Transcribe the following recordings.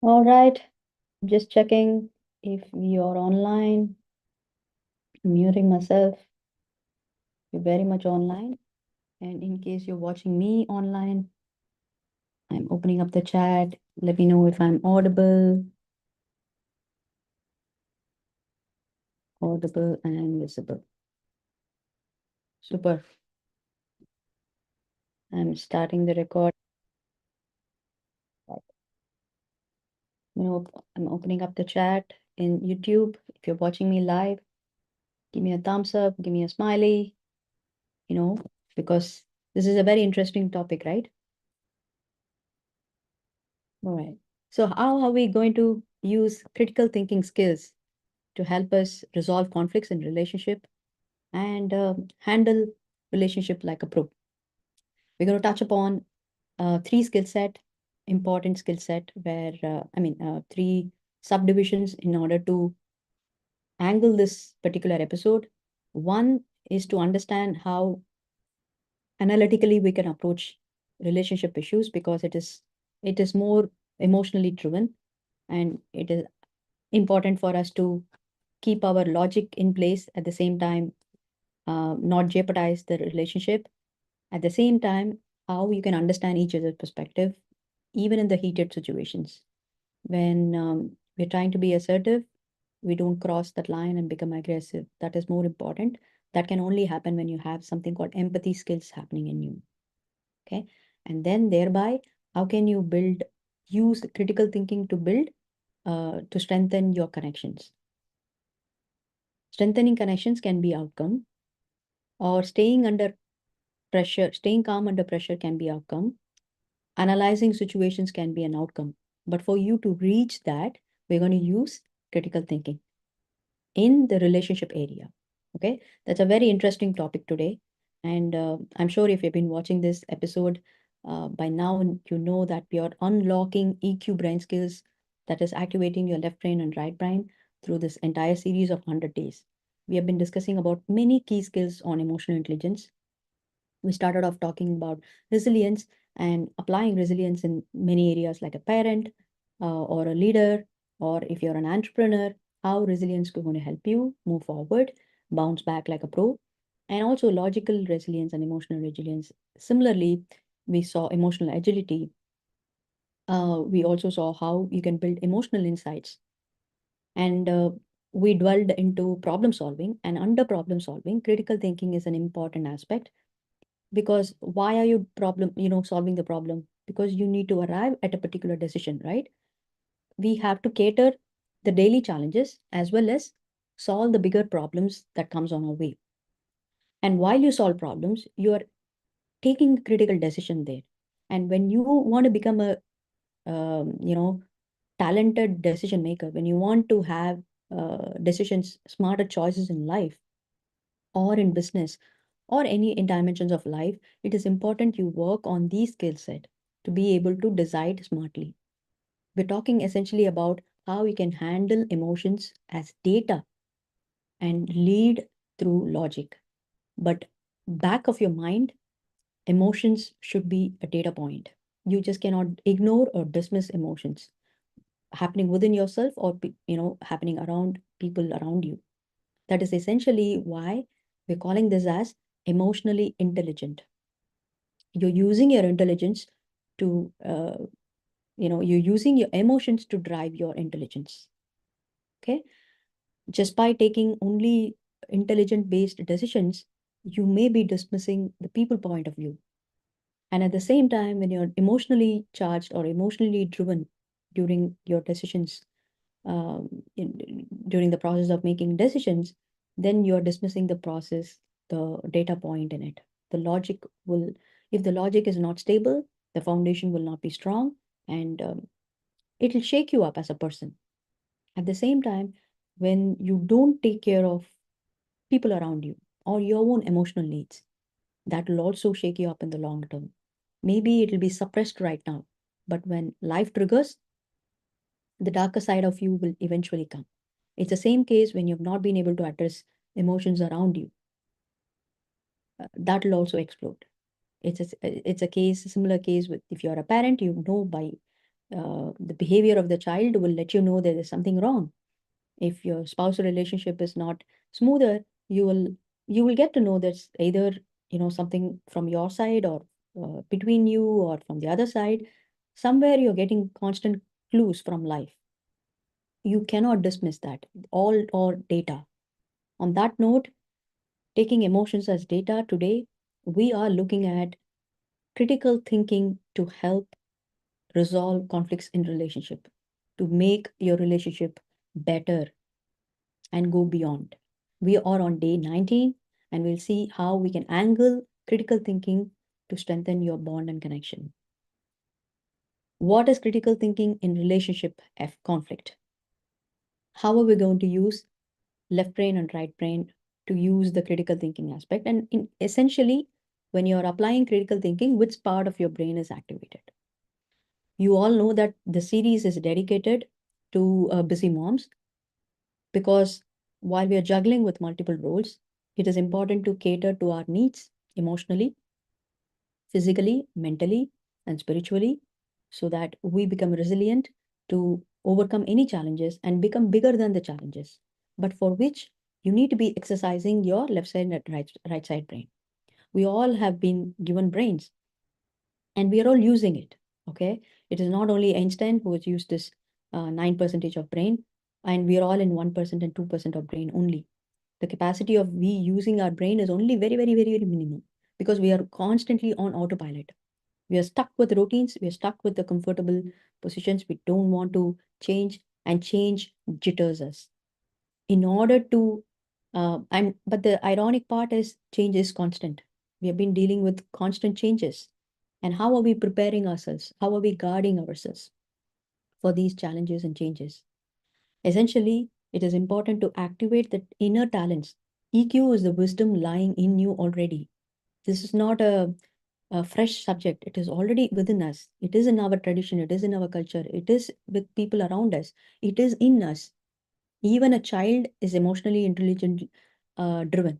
All right, just checking if you're online. Muting myself. You're very much online. And in case you're watching me online, I'm opening up the chat. Let me know if I'm audible and visible. Super. I'm starting the record. I'm opening up the chat in YouTube. If you're watching me live, give me a thumbs up, give me a smiley, you know, because this is a very interesting topic, right? All right. So, how are we going to use critical thinking skills to help us resolve conflicts in relationship and handle relationship like a pro? We're going to touch upon three skill set, important skill set, where three subdivisions in order to angle this particular episode. One is to understand how analytically we can approach relationship issues because it is more emotionally driven, and it is important for us to keep our logic in place at the same time, not jeopardize the relationship. At the same time, how you can understand each other's perspective, even in the heated situations. When we're trying to be assertive, we don't cross that line and become aggressive. That is more important. That can only happen when you have something called empathy skills happening in you. Okay. And then thereby, how can you use critical thinking to to strengthen your connections? Strengthening connections can be outcome, or staying calm under pressure can be outcome. Analyzing situations can be an outcome. But for you to reach that, we're going to use critical thinking in the relationship area. Okay, that's a very interesting topic today. And I'm sure if you've been watching this episode by now, you know that we are unlocking EQ brain skills, that is activating your left brain and right brain through this entire series of 100 days. We have been discussing about many key skills on emotional intelligence. We started off talking about resilience and applying resilience in many areas like a parent or a leader, or if you're an entrepreneur, how resilience is going to help you move forward, bounce back like a pro, and also logical resilience and emotional resilience. Similarly, we saw emotional agility. We also saw how you can build emotional insights, and we dwelled into problem solving. And under problem solving, critical thinking is an important aspect, because why are you solving the problem? Because you need to arrive at a particular decision, right? We have to cater the daily challenges as well as solve the bigger problems that comes on our way. And while you solve problems, you are taking a critical decision there. And when you want to become a you know talented decision maker, when you want to have decisions, smarter choices in life or in business or any in dimensions of life, it is important you work on these skill set to be able to decide smartly. We're talking essentially about how you can handle emotions as data and lead through logic. But back of your mind, emotions should be a data point. You just cannot ignore or dismiss emotions happening within yourself or happening around people around you. That is essentially why we're calling this as emotionally intelligent. You're using your intelligence to you're using your emotions to drive your intelligence. Okay, just by taking only intelligent based decisions, you may be dismissing the people point of view. And at the same time, when you're emotionally charged or emotionally driven during your decisions, during the process of making decisions, then you're dismissing the process, the data point in it. The logic will, if the logic is not stable, the foundation will not be strong, and it'll shake you up as a person. At the same time, when you don't take care of people around you or your own emotional needs, that will also shake you up in the long term. Maybe it'll be suppressed right now, but when life triggers, the darker side of you will eventually come. It's the same case when you've not been able to address emotions around you. That will also explode. It's a similar case with if you're a parent, you know by the behavior of the child will let you know there is something wrong. If your spousal relationship is not smoother, you will get to know there's either something from your side or between you or from the other side. Somewhere you're getting constant clues from life. You cannot dismiss that all or data. On that note, taking emotions as data today, we are looking at critical thinking to help resolve conflicts in relationship, to make your relationship better and go beyond. We are on day 19 and we'll see how we can angle critical thinking to strengthen your bond and connection. What is critical thinking in relationship F conflict? How are we going to use left brain and right brain to use the critical thinking aspect? And essentially, when you're applying critical thinking, which part of your brain is activated? You all know that the series is dedicated to busy moms, because while we are juggling with multiple roles, it is important to cater to our needs emotionally, physically, mentally, and spiritually, so that we become resilient to overcome any challenges and become bigger than the challenges. But for which you need to be exercising your left side and right side brain. We all have been given brains and we are all using it. Okay. It is not only Einstein who has used this 9% of brain, and we are all in 1% and 2% of brain only. The capacity of we using our brain is only very, very, very, very minimum, because we are constantly on autopilot. We are stuck with routines. We are stuck with the comfortable positions. We don't want to change, and change jitters us. In order to, but the ironic part is change is constant. We have been dealing with constant changes. And how are we preparing ourselves? How are we guarding ourselves for these challenges and changes? Essentially, it is important to activate the inner talents. EQ is the wisdom lying in you already. This is not a fresh subject. It is already within us. It is in our tradition. It is in our culture. It is with people around us. It is in us. Even a child is emotionally intelligent, driven.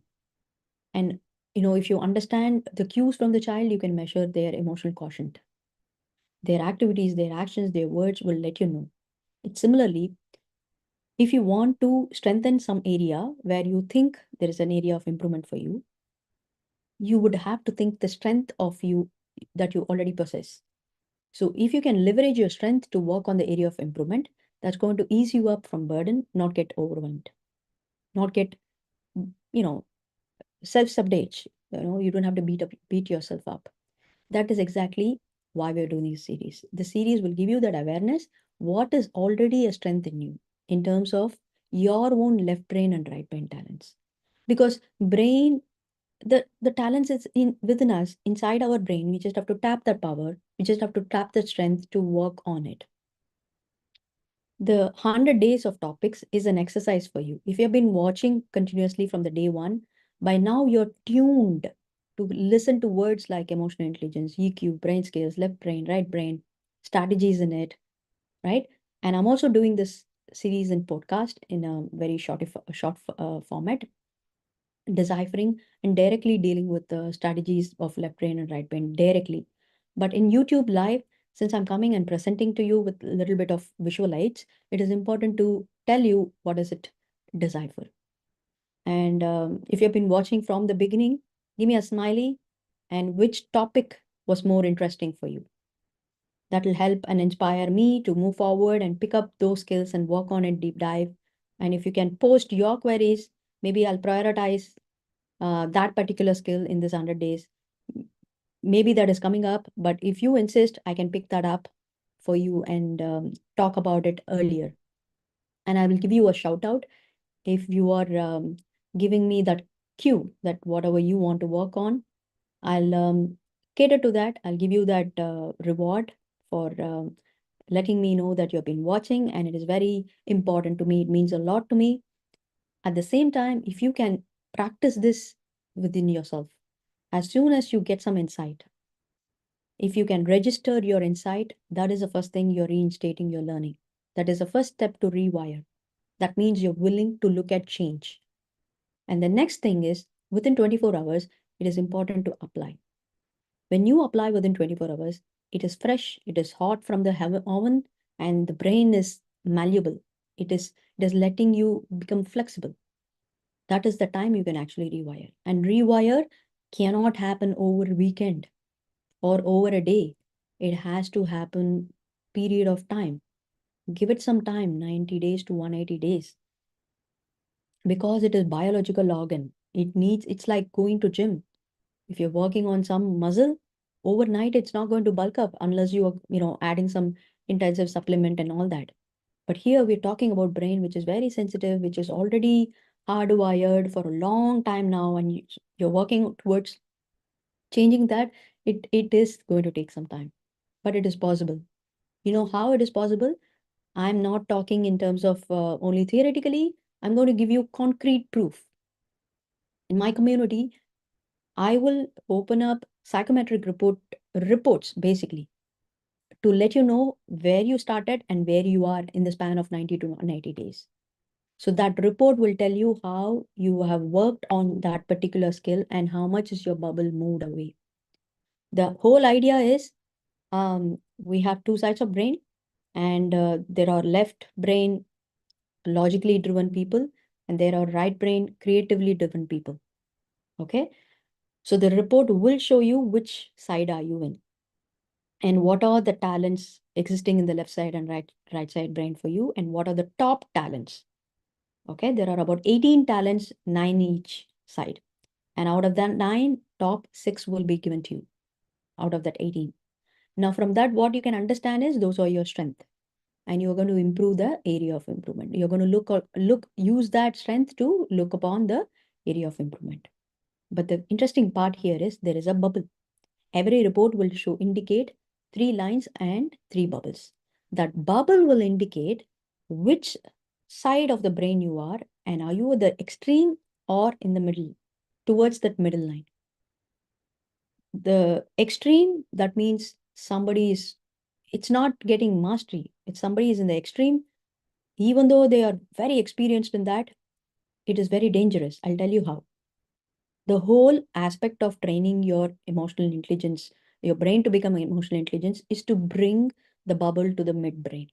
And if you understand the cues from the child, you can measure their emotional quotient. Their activities, their actions, their words will let you know. It's similarly, if you want to strengthen some area where you think there is an area of improvement for you, you would have to think the strength of you that you already possess. So if you can leverage your strength to work on the area of improvement, that's going to ease you up from burden, not get overwhelmed, not get, you know, self-sabotage. You don't have to beat yourself up. That is exactly why we're doing this series. The series will give you that awareness, what is already a strength in you in terms of your own left brain and right brain talents. Because brain, the talents is in within us, inside our brain. We just have to tap that power. We just have to tap the strength to work on it. The 100 days of topics is an exercise for you. If you have been watching continuously from the day one, by now you're tuned to listen to words like emotional intelligence, EQ, brain skills, left brain, right brain, strategies in it, right? And I'm also doing this series in podcast in a very short format, deciphering and directly dealing with the strategies of left brain and right brain directly. But in YouTube Live, since I'm coming and presenting to you with a little bit of visual aids, it is important to tell you what is it decipher. And if you've been watching from the beginning, give me a smiley and which topic was more interesting for you. That will help and inspire me to move forward and pick up those skills and work on it deep dive. And if you can post your queries, maybe I'll prioritize that particular skill in this 100 days. Maybe that is coming up, but if you insist, I can pick that up for you and talk about it earlier. And I will give you a shout out if you are giving me that cue that whatever you want to work on, I'll cater to that. I'll give you that reward for letting me know that you've been watching, and it is very important to me. It means a lot to me. At the same time, if you can practice this within yourself, as soon as you get some insight, if you can register your insight, that is the first thing you're reinstating your learning. That is the first step to rewire. That means you're willing to look at change. And the next thing is within 24 hours, it is important to apply. When you apply within 24 hours, it is fresh, it is hot from the oven, and the brain is malleable. It is letting you become flexible. That is the time you can actually rewire. And rewire cannot happen over a weekend or over a day. It has to happen period of time. Give it some time, 90 days to 180 days. Because it is biological organ. It's like going to gym. If you're working on some muscle, overnight it's not going to bulk up unless you are, adding some intensive supplement and all that. But here we're talking about brain, which is very sensitive, which is already hardwired for a long time now, and you're working towards changing that. It is going to take some time, but it is possible. You know how it is possible? I'm not talking in terms of only theoretically. I'm going to give you concrete proof. In my community, I will open up psychometric reports basically to let you know where you started and where you are in the span of 90 to 180 days. So that report will tell you how you have worked on that particular skill and how much is your bubble moved away. The whole idea is we have two sides of brain, and there are left brain logically driven people, and there are right brain creatively driven people. Okay. So the report will show you which side are you in and what are the talents existing in the left side and right side brain for you, and what are the top talents. Okay, there are about 18 talents, 9 each side. And out of that 9, top 6 will be given to you out of that 18. Now, from that, what you can understand is those are your strength. And you're going to improve the area of improvement. You're going to use that strength to look upon the area of improvement. But the interesting part here is there is a bubble. Every report will indicate 3 lines and 3 bubbles. That bubble will indicate which side of the brain you are, and are you at the extreme or in the middle, towards that middle line. The extreme, that means it's not getting mastery. It's somebody is in the extreme, even though they are very experienced in that, it is very dangerous. I'll tell you how. The whole aspect of training your emotional intelligence, your brain to become emotional intelligence, is to bring the bubble to the midbrain,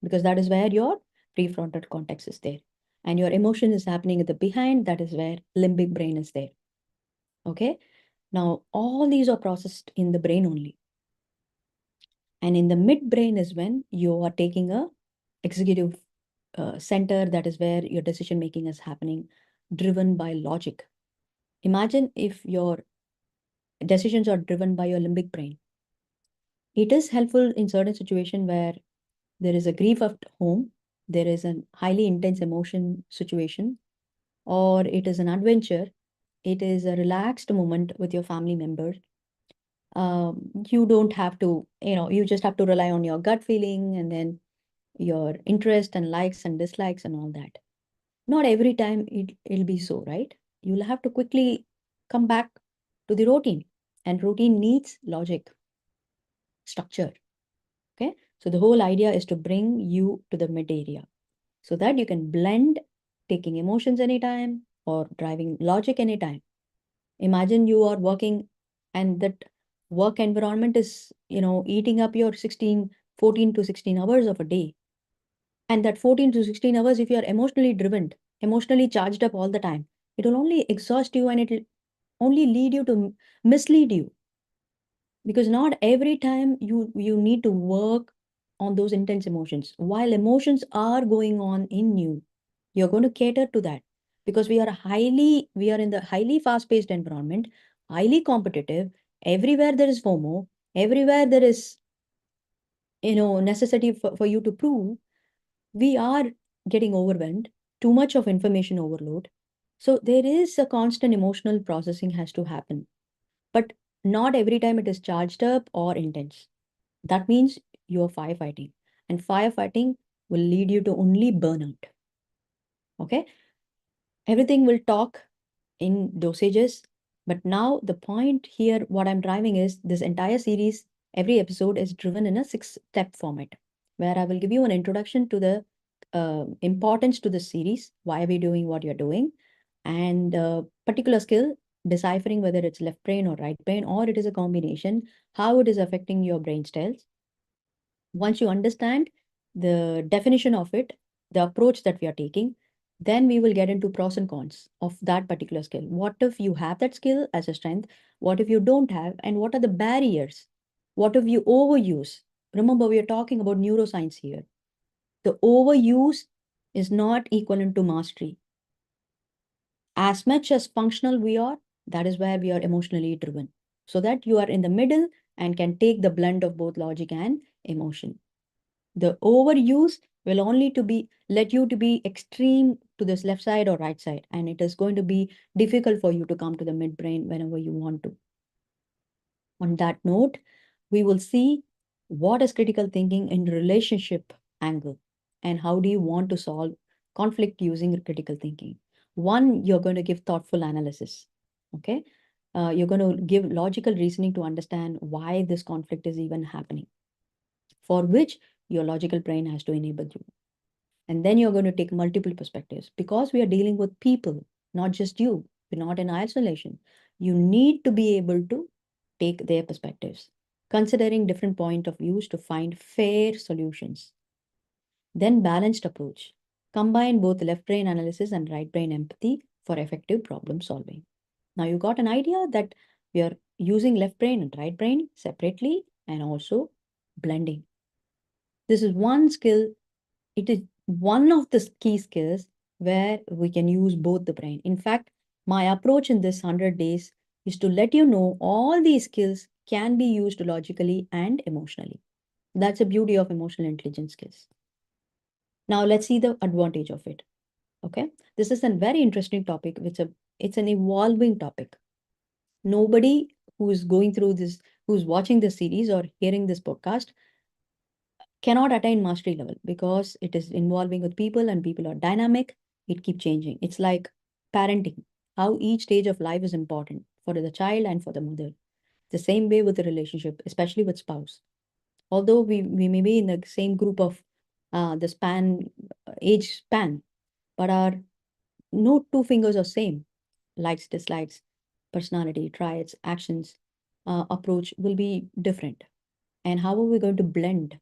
because that is where your prefrontal cortex is there. And your emotion is happening at the behind, that is where limbic brain is there. Okay. Now, all these are processed in the brain only. And in the midbrain is when you are taking a executive center, that is where your decision making is happening, driven by logic. Imagine if your decisions are driven by your limbic brain. It is helpful in certain situation where there is a grief at home, there is a highly intense emotion situation, or it is an adventure, it is a relaxed moment with your family members. You don't have to, you just have to rely on your gut feeling and then your interest and likes and dislikes and all that. Not every time it'll be so, right? You'll have to quickly come back to the routine, and routine needs logic, structure. Okay. So the whole idea is to bring you to the mid area so that you can blend taking emotions anytime or driving logic anytime. Imagine you are working and that work environment is, eating up your 14 to 16 hours of a day. And that 14 to 16 hours, if you are emotionally driven, emotionally charged up all the time, it will only exhaust you and it will only lead you to mislead you. Because not every time you need to work on those intense emotions. While emotions are going on in you, you're going to cater to that, because we are in the highly fast-paced environment, highly competitive. Everywhere there is FOMO, everywhere there is, necessity for you to prove. We are getting overwhelmed, too much of information overload. So there is a constant emotional processing has to happen. But not every time it is charged up or intense. That means you're firefighting. And firefighting will lead you to only burnout. Okay? Everything will talk in dosages. But now the point here, what I'm driving is this entire series, every episode is driven in a 6-step format, where I will give you an introduction to the importance to the series, why are we doing what you're doing, and particular skill, deciphering whether it's left brain or right brain, or it is a combination, how it is affecting your brain styles. Once you understand, the definition of it, the approach that we are taking, then we will get into pros and cons of that particular skill. What if you have that skill as a strength? What if you don't have? And what are the barriers? What if you overuse? Remember, we are talking about neuroscience here. The overuse is not equivalent to mastery. As much as functional we are, that is where we are emotionally driven. So that you are in the middle and can take the blend of both logic and emotion. The overuse will only to be let you to be extreme to this left side or right side, and it is going to be difficult for you to come to the midbrain whenever you want to. On that note, we will see what is critical thinking in relationship angle and how do you want to solve conflict using critical thinking. One, you're going to give thoughtful analysis. Okay. You're going to give logical reasoning to understand why this conflict is even happening, for which your logical brain has to enable you. And then you're going to take multiple perspectives because we are dealing with people, not just you. We're not in isolation. You need to be able to take their perspectives, considering different point of views to find fair solutions. Then balanced approach. Combine both left brain analysis and right brain empathy for effective problem solving. Now you got an idea that we are using left brain and right brain separately and also blending. This is one skill. It is one of the key skills where we can use both the brain. In fact, my approach in this 100 days is to let you know all these skills can be used logically and emotionally. That's the beauty of emotional intelligence skills. Now let's see the advantage of it. Okay, this is a very interesting topic. It's an evolving topic. Nobody who is going through this, who's watching this series or hearing this podcast, cannot attain mastery level because it is involving with people and people are dynamic. It keep changing. It's like parenting, how each stage of life is important for the child and for the mother. The same way with the relationship, especially with spouse. Although we may be in the same group of the span, age span, but our no two fingers are same. Likes, dislikes, personality, traits, actions, approach will be different. And how are we going to blend,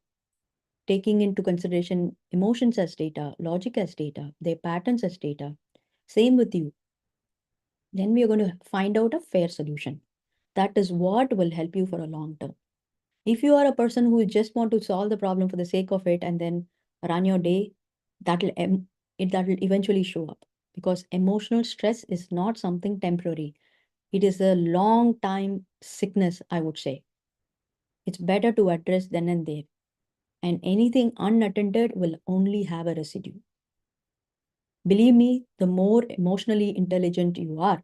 taking into consideration emotions as data, logic as data, their patterns as data? Same with you. Then we are going to find out a fair solution. That is what will help you for a long term. If you are a person who just want to solve the problem for the sake of it and then run your day, that will eventually show up, because emotional stress is not something temporary. It is a long time sickness, I would say. It's better to address then and there. And anything unattended will only have a residue. Believe me, the more emotionally intelligent you are,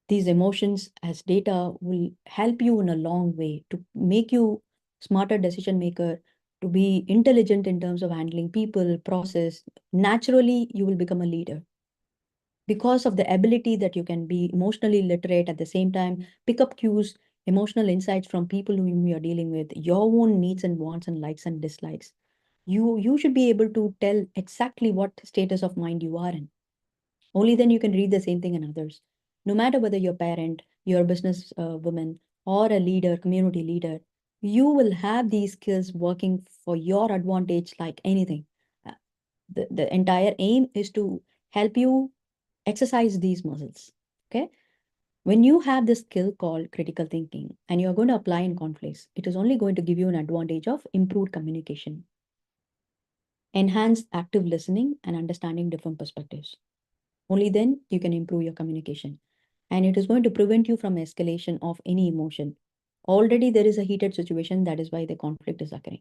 these emotions as data will help you in a long way to make you smarter decision maker, to be intelligent in terms of handling people, process. Naturally, you will become a leader because of the ability that you can be emotionally literate at the same time, pick up cues, emotional insights from people whom you are dealing with, your own needs and wants and likes and dislikes. You should be able to tell exactly what status of mind you are in. Only then you can read the same thing in others. No matter whether you're a parent, you're a business woman, or a leader, community leader, you will have these skills working for your advantage like anything. Uh, the entire aim is to help you exercise these muscles. Okay. When you have this skill called critical thinking and you're going to apply in conflicts, it is only going to give you an advantage of improved communication, enhanced active listening, and understanding different perspectives. Only then you can improve your communication. And it is going to prevent you from escalation of any emotion. Already there is a heated situation, that is why the conflict is occurring.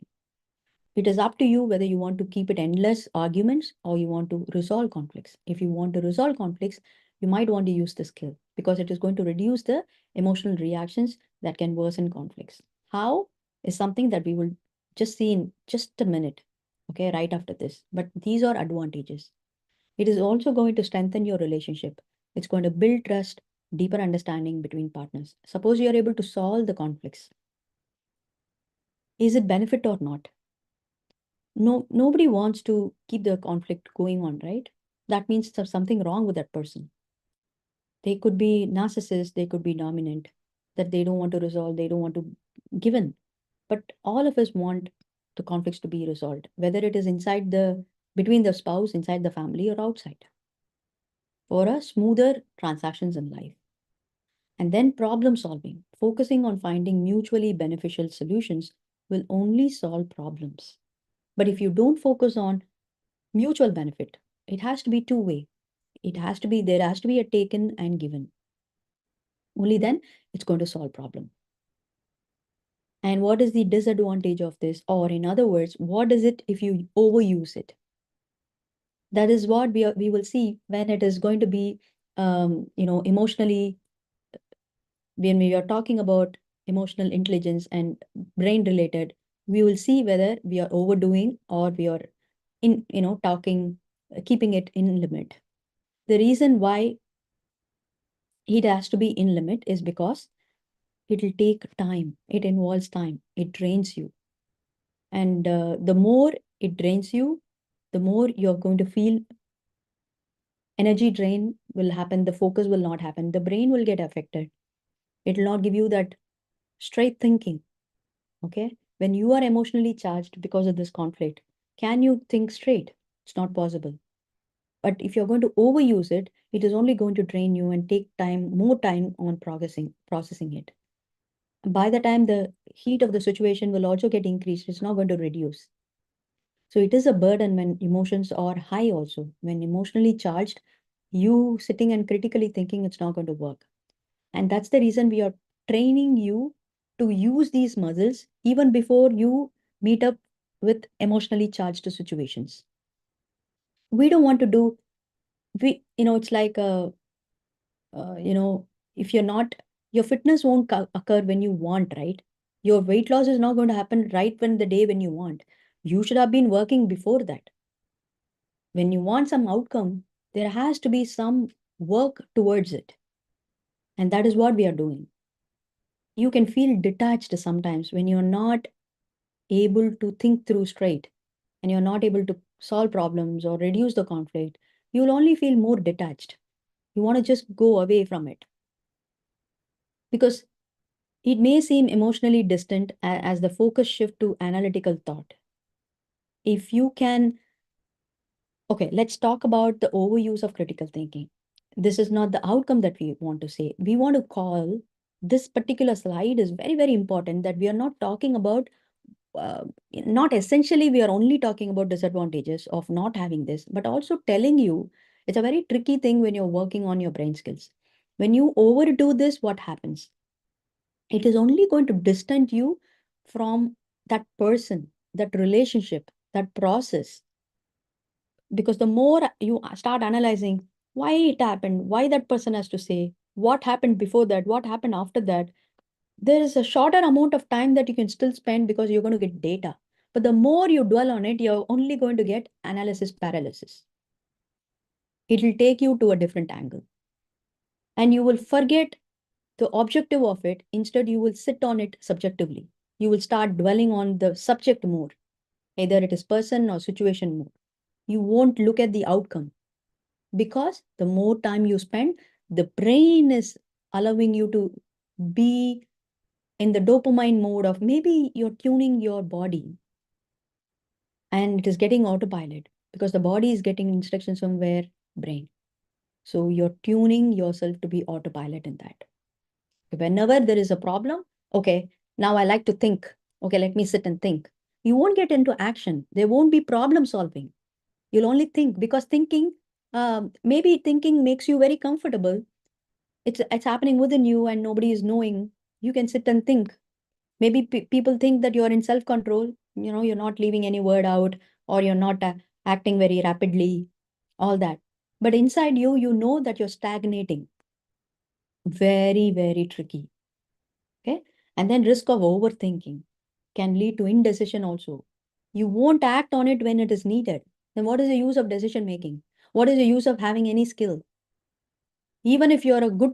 It is up to you whether you want to keep it endless arguments or you want to resolve conflicts. If you want to resolve conflicts, you might want to use the skill because it is going to reduce the emotional reactions that can worsen conflicts. How is something that we will just see in just a minute, okay, right after this. But these are advantages. It is also going to strengthen your relationship. It's going to build trust, deeper understanding between partners. Suppose you are able to solve the conflicts. Is it benefit or not? No, nobody wants to keep the conflict going on, right? That means there's something wrong with that person. They could be narcissist, they could be dominant, that they don't want to resolve, they don't want to give in. But all of us want the conflicts to be resolved, whether it is between the spouse, inside the family, or outside, for a smoother transactions in life. And then problem solving, focusing on finding mutually beneficial solutions will only solve problems. But if you don't focus on mutual benefit, it has to be two-way. There has to be a taken and given. Only then it's going to solve problem. And what is the disadvantage of this? Or in other words, what is it if you overuse it? That is what we will see when it is going to be, emotionally, when we are talking about emotional intelligence and brain related, we will see whether we are overdoing or we are keeping it in limit. The reason why it has to be in limit is because it will take time. It involves time. It drains you. And the more it drains you, the more you're going to feel energy drain will happen. The focus will not happen. The brain will get affected. It will not give you that straight thinking. Okay. When you are emotionally charged because of this conflict, can you think straight? It's not possible. But if you're going to overuse it, it is only going to drain you and take more time on processing it. By the time the heat of the situation will also get increased, it's not going to reduce. So it is a burden when emotions are high also. When emotionally charged, you sitting and critically thinking it's not going to work. And that's the reason we are training you to use these muscles even before you meet up with emotionally charged situations. We don't want to do, it's like if you're not, your fitness won't occur when you want, right? Your weight loss is not going to happen right when the day when you want. You should have been working before that. When you want some outcome, there has to be some work towards it. And that is what we are doing. You can feel detached sometimes when you're not able to think through straight and you're not able to solve problems or reduce the conflict. You'll only feel more detached. You want to just go away from it because it may seem emotionally distant as the focus shift to analytical thought. If you can, okay, let's talk about the overuse of critical thinking. This is not the outcome that we want to say. We want to call this particular slide is very, very important, that we are not talking about, not essentially, we are only talking about disadvantages of not having this, but also telling you it's a very tricky thing when you're working on your brain skills. When you overdo this, what happens? It is only going to distance you from that person, that relationship, that process. Because the more you start analyzing why it happened, why that person has to say, what happened before that, what happened after that, there is a shorter amount of time that you can still spend because you're going to get data. But the more you dwell on it, you're only going to get analysis paralysis. It will take you to a different angle. And you will forget the objective of it. Instead, you will sit on it subjectively. You will start dwelling on the subject more, either it is person or situation more. You won't look at the outcome because the more time you spend, the brain is allowing you to be in the dopamine mode of maybe you're tuning your body and it is getting autopilot because the body is getting instructions from where? Brain. So you're tuning yourself to be autopilot in that. Whenever there is a problem, okay, now I like to think. Okay, let me sit and think. You won't get into action. There won't be problem solving. You'll only think because thinking, maybe thinking makes you very comfortable. It's happening within you and nobody is knowing. You can sit and think. Maybe people think that you're in self-control. You're not leaving any word out or you're not acting very rapidly, all that. But inside you, you know that you're stagnating. Very, very tricky. Okay. And then risk of overthinking can lead to indecision also. You won't act on it when it is needed. Then what is the use of decision making? What is the use of having any skill? Even if you're a good,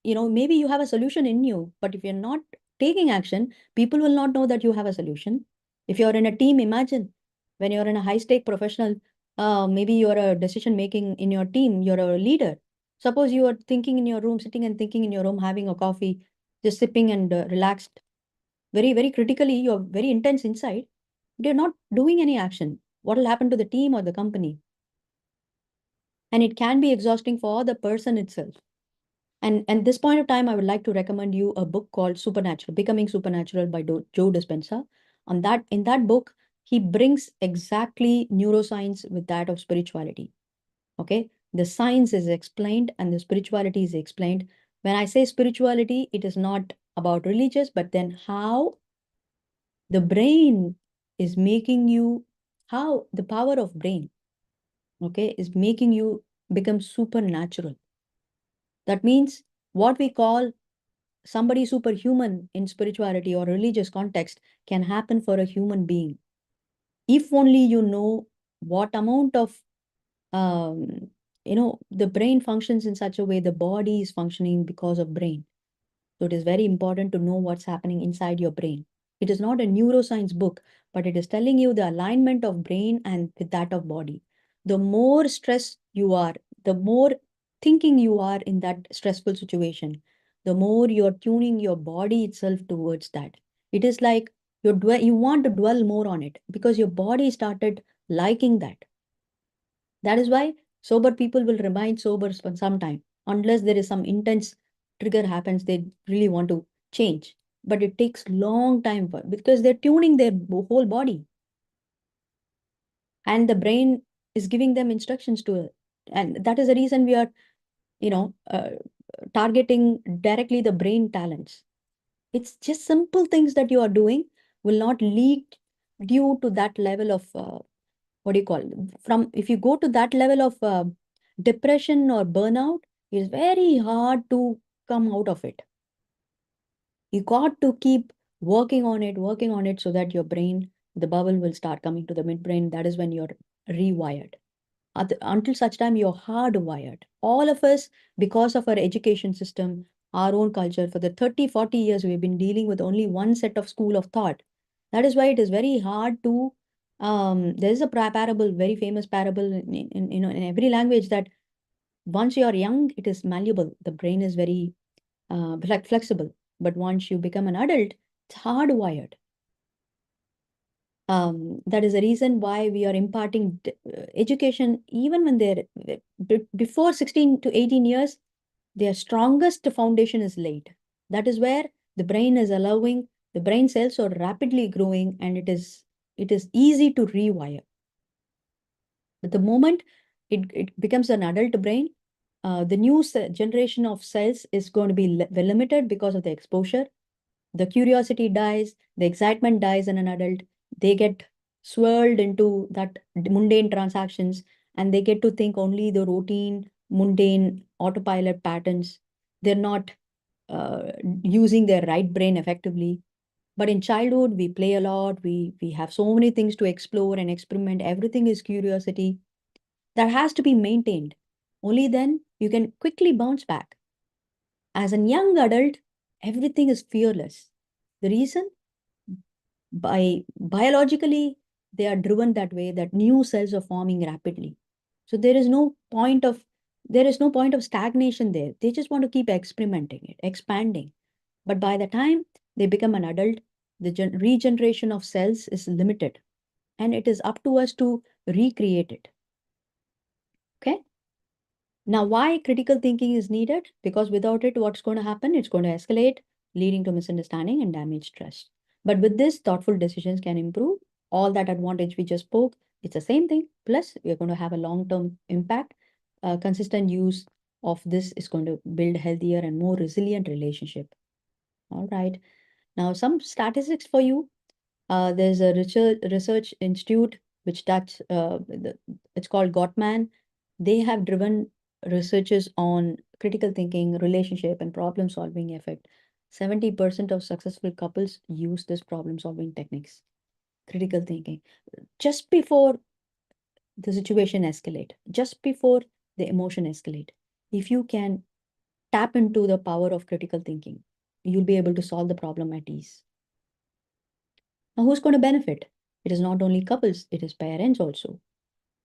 maybe you have a solution in you, but if you're not taking action, people will not know that you have a solution. If you're in a team, imagine when you're in a high stake professional, maybe you're a decision making in your team, you're a leader. Suppose you are thinking in your room, sitting and thinking in your room, having a coffee, just sipping and relaxed. Very, very critically, you're very intense inside. They're not doing any action. What will happen to the team or the company? And it can be exhausting for the person itself. And at this point of time, I would like to recommend you a book called Supernatural, Becoming Supernatural by Joe Dispenza. In that book, he brings exactly neuroscience with that of spirituality. Okay, the science is explained and the spirituality is explained. When I say spirituality, it is not about religious, but then how the brain is making you, how the power of brain, okay, is making you become supernatural. That means what we call somebody superhuman in spirituality or religious context can happen for a human being if only you know what amount of the brain functions in such a way the body is functioning because of brain. So it is very important to know what's happening inside your brain. It is not a neuroscience book, but it is telling you the alignment of brain and with that of body. The more stressed you are, the more thinking you are in that stressful situation, the more you're tuning your body itself towards that. It is like you want to dwell more on it because your body started liking that. That is why sober people will remain sober for some time unless there is some intense trigger happens. They really want to change, but it takes long time because they're tuning their whole body, and the brain is giving them instructions to it. And that is the reason we are, you know, targeting directly the brain talents. It's just simple things that you are doing will not lead you to that level of what do you call it? From if you go to that level of depression or burnout, it's very hard to come out of it. You got to keep working on it so that your brain, the bubble will start coming to the midbrain. That is when you're rewired. Until such time, you're hardwired. All of us, because of our education system, our own culture, for the 30, 40 years, we've been dealing with only one set of school of thought. That is why it is very hard to. There's a parable, very famous parable in every language that once you are young, it is malleable. The brain is very flexible. But once you become an adult, it's hardwired. That is the reason why we are imparting education even when they're before 16 to 18 years, their strongest foundation is laid. That is where the brain is allowing, the brain cells are rapidly growing, and it is easy to rewire. But the moment it becomes an adult brain, the new generation of cells is going to be limited because of the exposure. The curiosity dies, the excitement dies in an adult. They get swirled into that mundane transactions, and they get to think only the routine, mundane autopilot patterns. They're not using their right brain effectively. But in childhood, we play a lot. We have so many things to explore and experiment. Everything is curiosity that has to be maintained. Only then you can quickly bounce back. As a young adult, everything is fearless. The reason, by biologically, they are driven that way that new cells are forming rapidly. So there is no point of stagnation there. They just want to keep experimenting it, expanding. But by the time they become an adult, the regeneration of cells is limited, and it is up to us to recreate it. Okay. Now, why critical thinking is needed? Because without it, what's going to happen? It's going to escalate, leading to misunderstanding and damaged trust. But with this, thoughtful decisions can improve all that advantage we just spoke. It's the same thing. Plus, we're going to have a long-term impact. Consistent use of this is going to build healthier and more resilient relationship. All right. Now, some statistics for you. There's a research institute which it's called Gottman. They have driven researches on critical thinking, relationship, and problem solving effect. 70% of successful couples use this problem solving techniques, critical thinking, just before the situation escalate, just before the emotion escalate. If you can tap into the power of critical thinking, you'll be able to solve the problem at ease. Now, who's going to benefit? It is not only couples, it is parents also.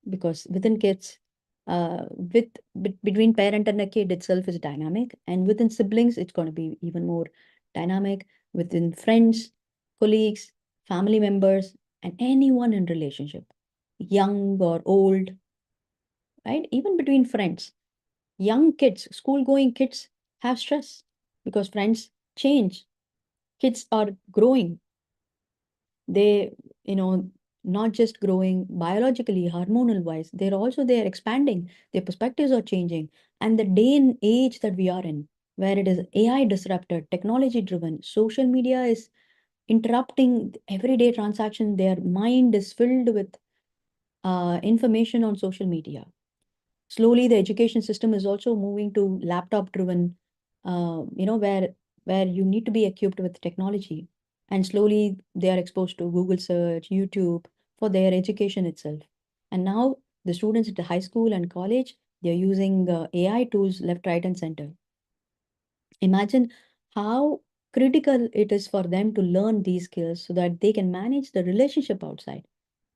Because within kids, between parent and a kid itself is dynamic. And within siblings, it's going to be even more dynamic. Within friends, colleagues, family members, and anyone in relationship, young or old, right? Even between friends, young kids, school going kids have stress because friends change. Kids are growing. They, not just growing biologically, hormonal wise, they're expanding. Their perspectives are changing. And the day and age that we are in, where it is AI disrupted, technology driven, social media is interrupting everyday transaction. Their mind is filled with information on social media. Slowly, the education system is also moving to laptop driven, where you need to be equipped with technology. And slowly, they are exposed to Google search, YouTube for their education itself. And now, the students at the high school and college, they're using AI tools left, right, and center. Imagine how critical it is for them to learn these skills so that they can manage the relationship outside.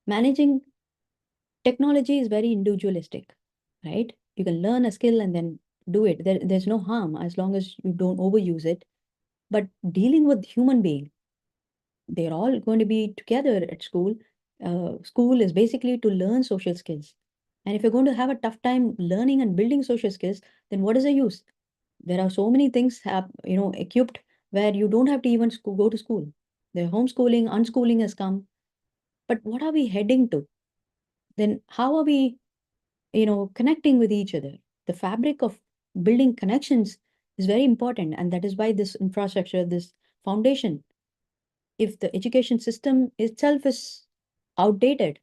Managing technology is very individualistic, right? You can learn a skill and then do it. There's no harm as long as you don't overuse it. But dealing with human being, they're all going to be together at school. School is basically to learn social skills. And if you're going to have a tough time learning and building social skills, then what is the use? There are so many things equipped where you don't have to even go to school. The homeschooling, unschooling has come. But what are we heading to? Then how are we connecting with each other? The fabric of building connections is very important, and that is why this infrastructure, this foundation, if the education system itself is outdated,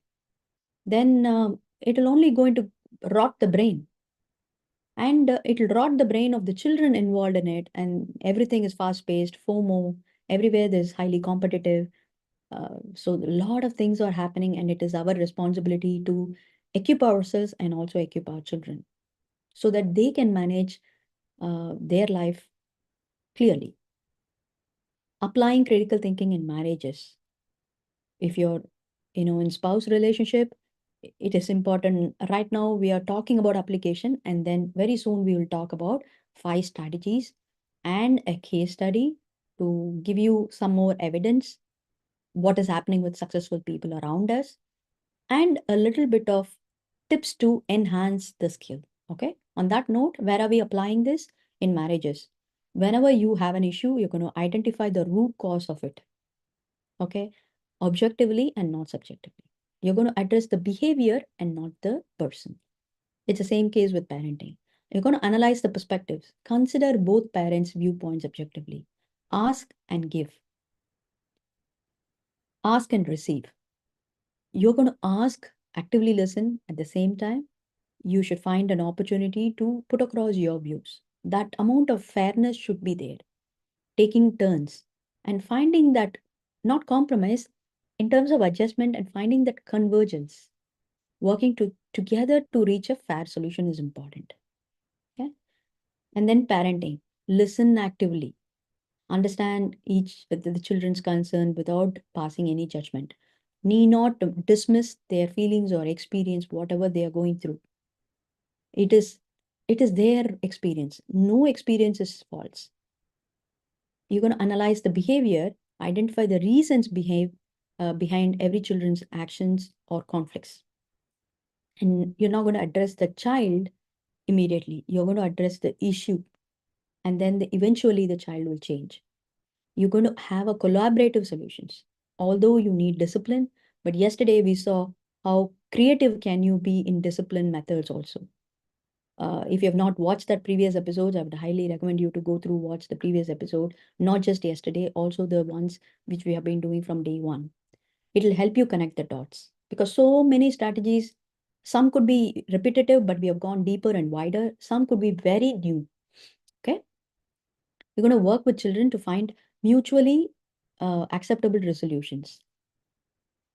then it'll only going to rot the brain, and it'll rot the brain of the children involved in it. And everything is fast paced, FOMO, everywhere there's highly competitive. So a lot of things are happening, and it is our responsibility to equip ourselves and also equip our children so that they can manage their life clearly. Applying critical thinking in marriages. If you're, in spouse relationship, it is important. Right now, we are talking about application, and then very soon we will talk about 5 strategies and a case study to give you some more evidence what is happening with successful people around us, and a little bit of tips to enhance the skill. Okay. On that note, where are we applying this? In marriages. Whenever you have an issue, you're going to identify the root cause of it. Okay. Objectively and not subjectively. You're going to address the behavior and not the person. It's the same case with parenting. You're going to analyze the perspectives. Consider both parents' viewpoints objectively. Ask and give. Ask and receive. You're going to ask, actively listen at the same time. You should find an opportunity to put across your views. That amount of fairness should be there, taking turns and finding that, not compromise, in terms of adjustment, and finding that convergence. Working together to reach a fair solution is important. Okay. And then parenting. Listen actively. Understand each the children's concern without passing any judgment. Need not dismiss their feelings or experience, whatever they are going through. It is their experience. No experience is false. You're going to analyze the behavior, identify the reasons behind every children's actions or conflicts. And you're not going to address the child immediately. You're going to address the issue, and then eventually the child will change. You're going to have a collaborative solutions. Although you need discipline, but yesterday we saw how creative can you be in discipline methods also. If you have not watched that previous episodes, I would highly recommend you to go through, watch the previous episode, not just yesterday, also the ones which we have been doing from day one. It'll help you connect the dots because so many strategies, some could be repetitive, but we have gone deeper and wider. Some could be very new. Okay. You're going to work with children to find mutually acceptable resolutions.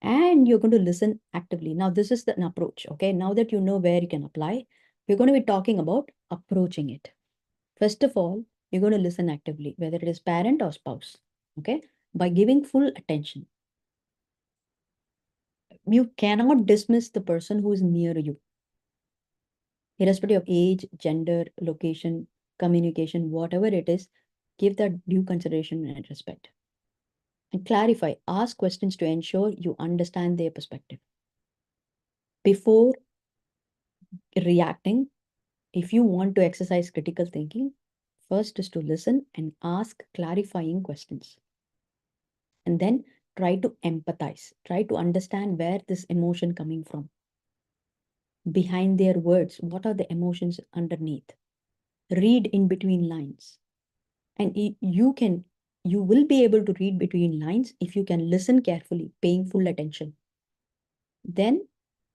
And you're going to listen actively. Now, this is an approach. Okay. Now that you know where you can apply, we're going to be talking about approaching it. First of all, you're going to listen actively, whether it is parent or spouse, okay? By giving full attention. You cannot dismiss the person who is near you, irrespective of age, gender, location, communication, whatever it is, give that due consideration and respect. And clarify, ask questions to ensure you understand their perspective. Before reacting, if you want to exercise critical thinking, first is to listen and ask clarifying questions. And then try to empathize, try to understand where this emotion coming from. Behind their words, what are the emotions underneath? Read in between lines. And you will be able to read between lines if you can listen carefully, paying full attention. Then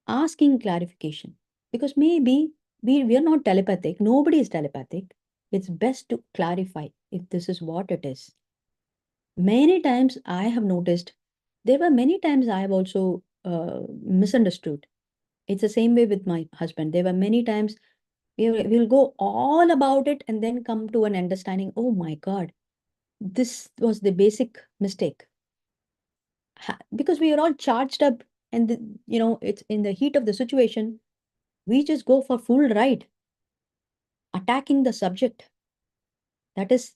asking clarification, because maybe we are not telepathic, nobody is telepathic. It's best to clarify if this is what it is. Many times I have noticed, there were many times I have also misunderstood. It's the same way with my husband. There were many times we'll go all about it and then come to an understanding, oh my God, this was the basic mistake. Because we are all charged up, and it's in the heat of the situation, we just go for full ride, attacking the subject, that is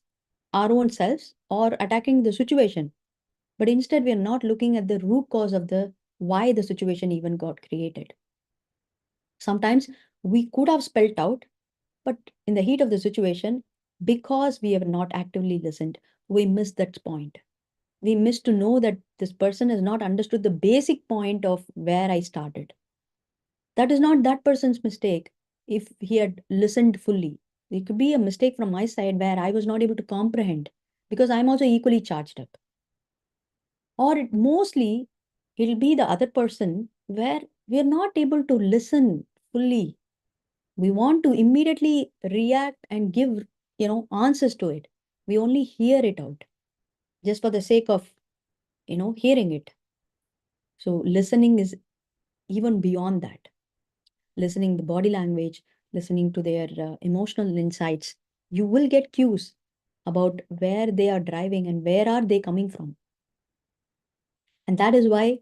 our own selves, or attacking the situation. But instead, we are not looking at the root cause of the why the situation even got created. Sometimes we could have spelled out, but in the heat of the situation, because we have not actively listened, we missed that point. We missed to know that this person has not understood the basic point of where I started. That is not that person's mistake if he had listened fully. It could be a mistake from my side where I was not able to comprehend because I'm also equally charged up. Or mostly it'll be the other person where we're not able to listen fully. We want to immediately react and give, answers to it. We only hear it out just for the sake of, hearing it. So listening is even beyond that. Listening the body language, listening to their emotional insights, you will get cues about where they are driving and where are they coming from. And that is why,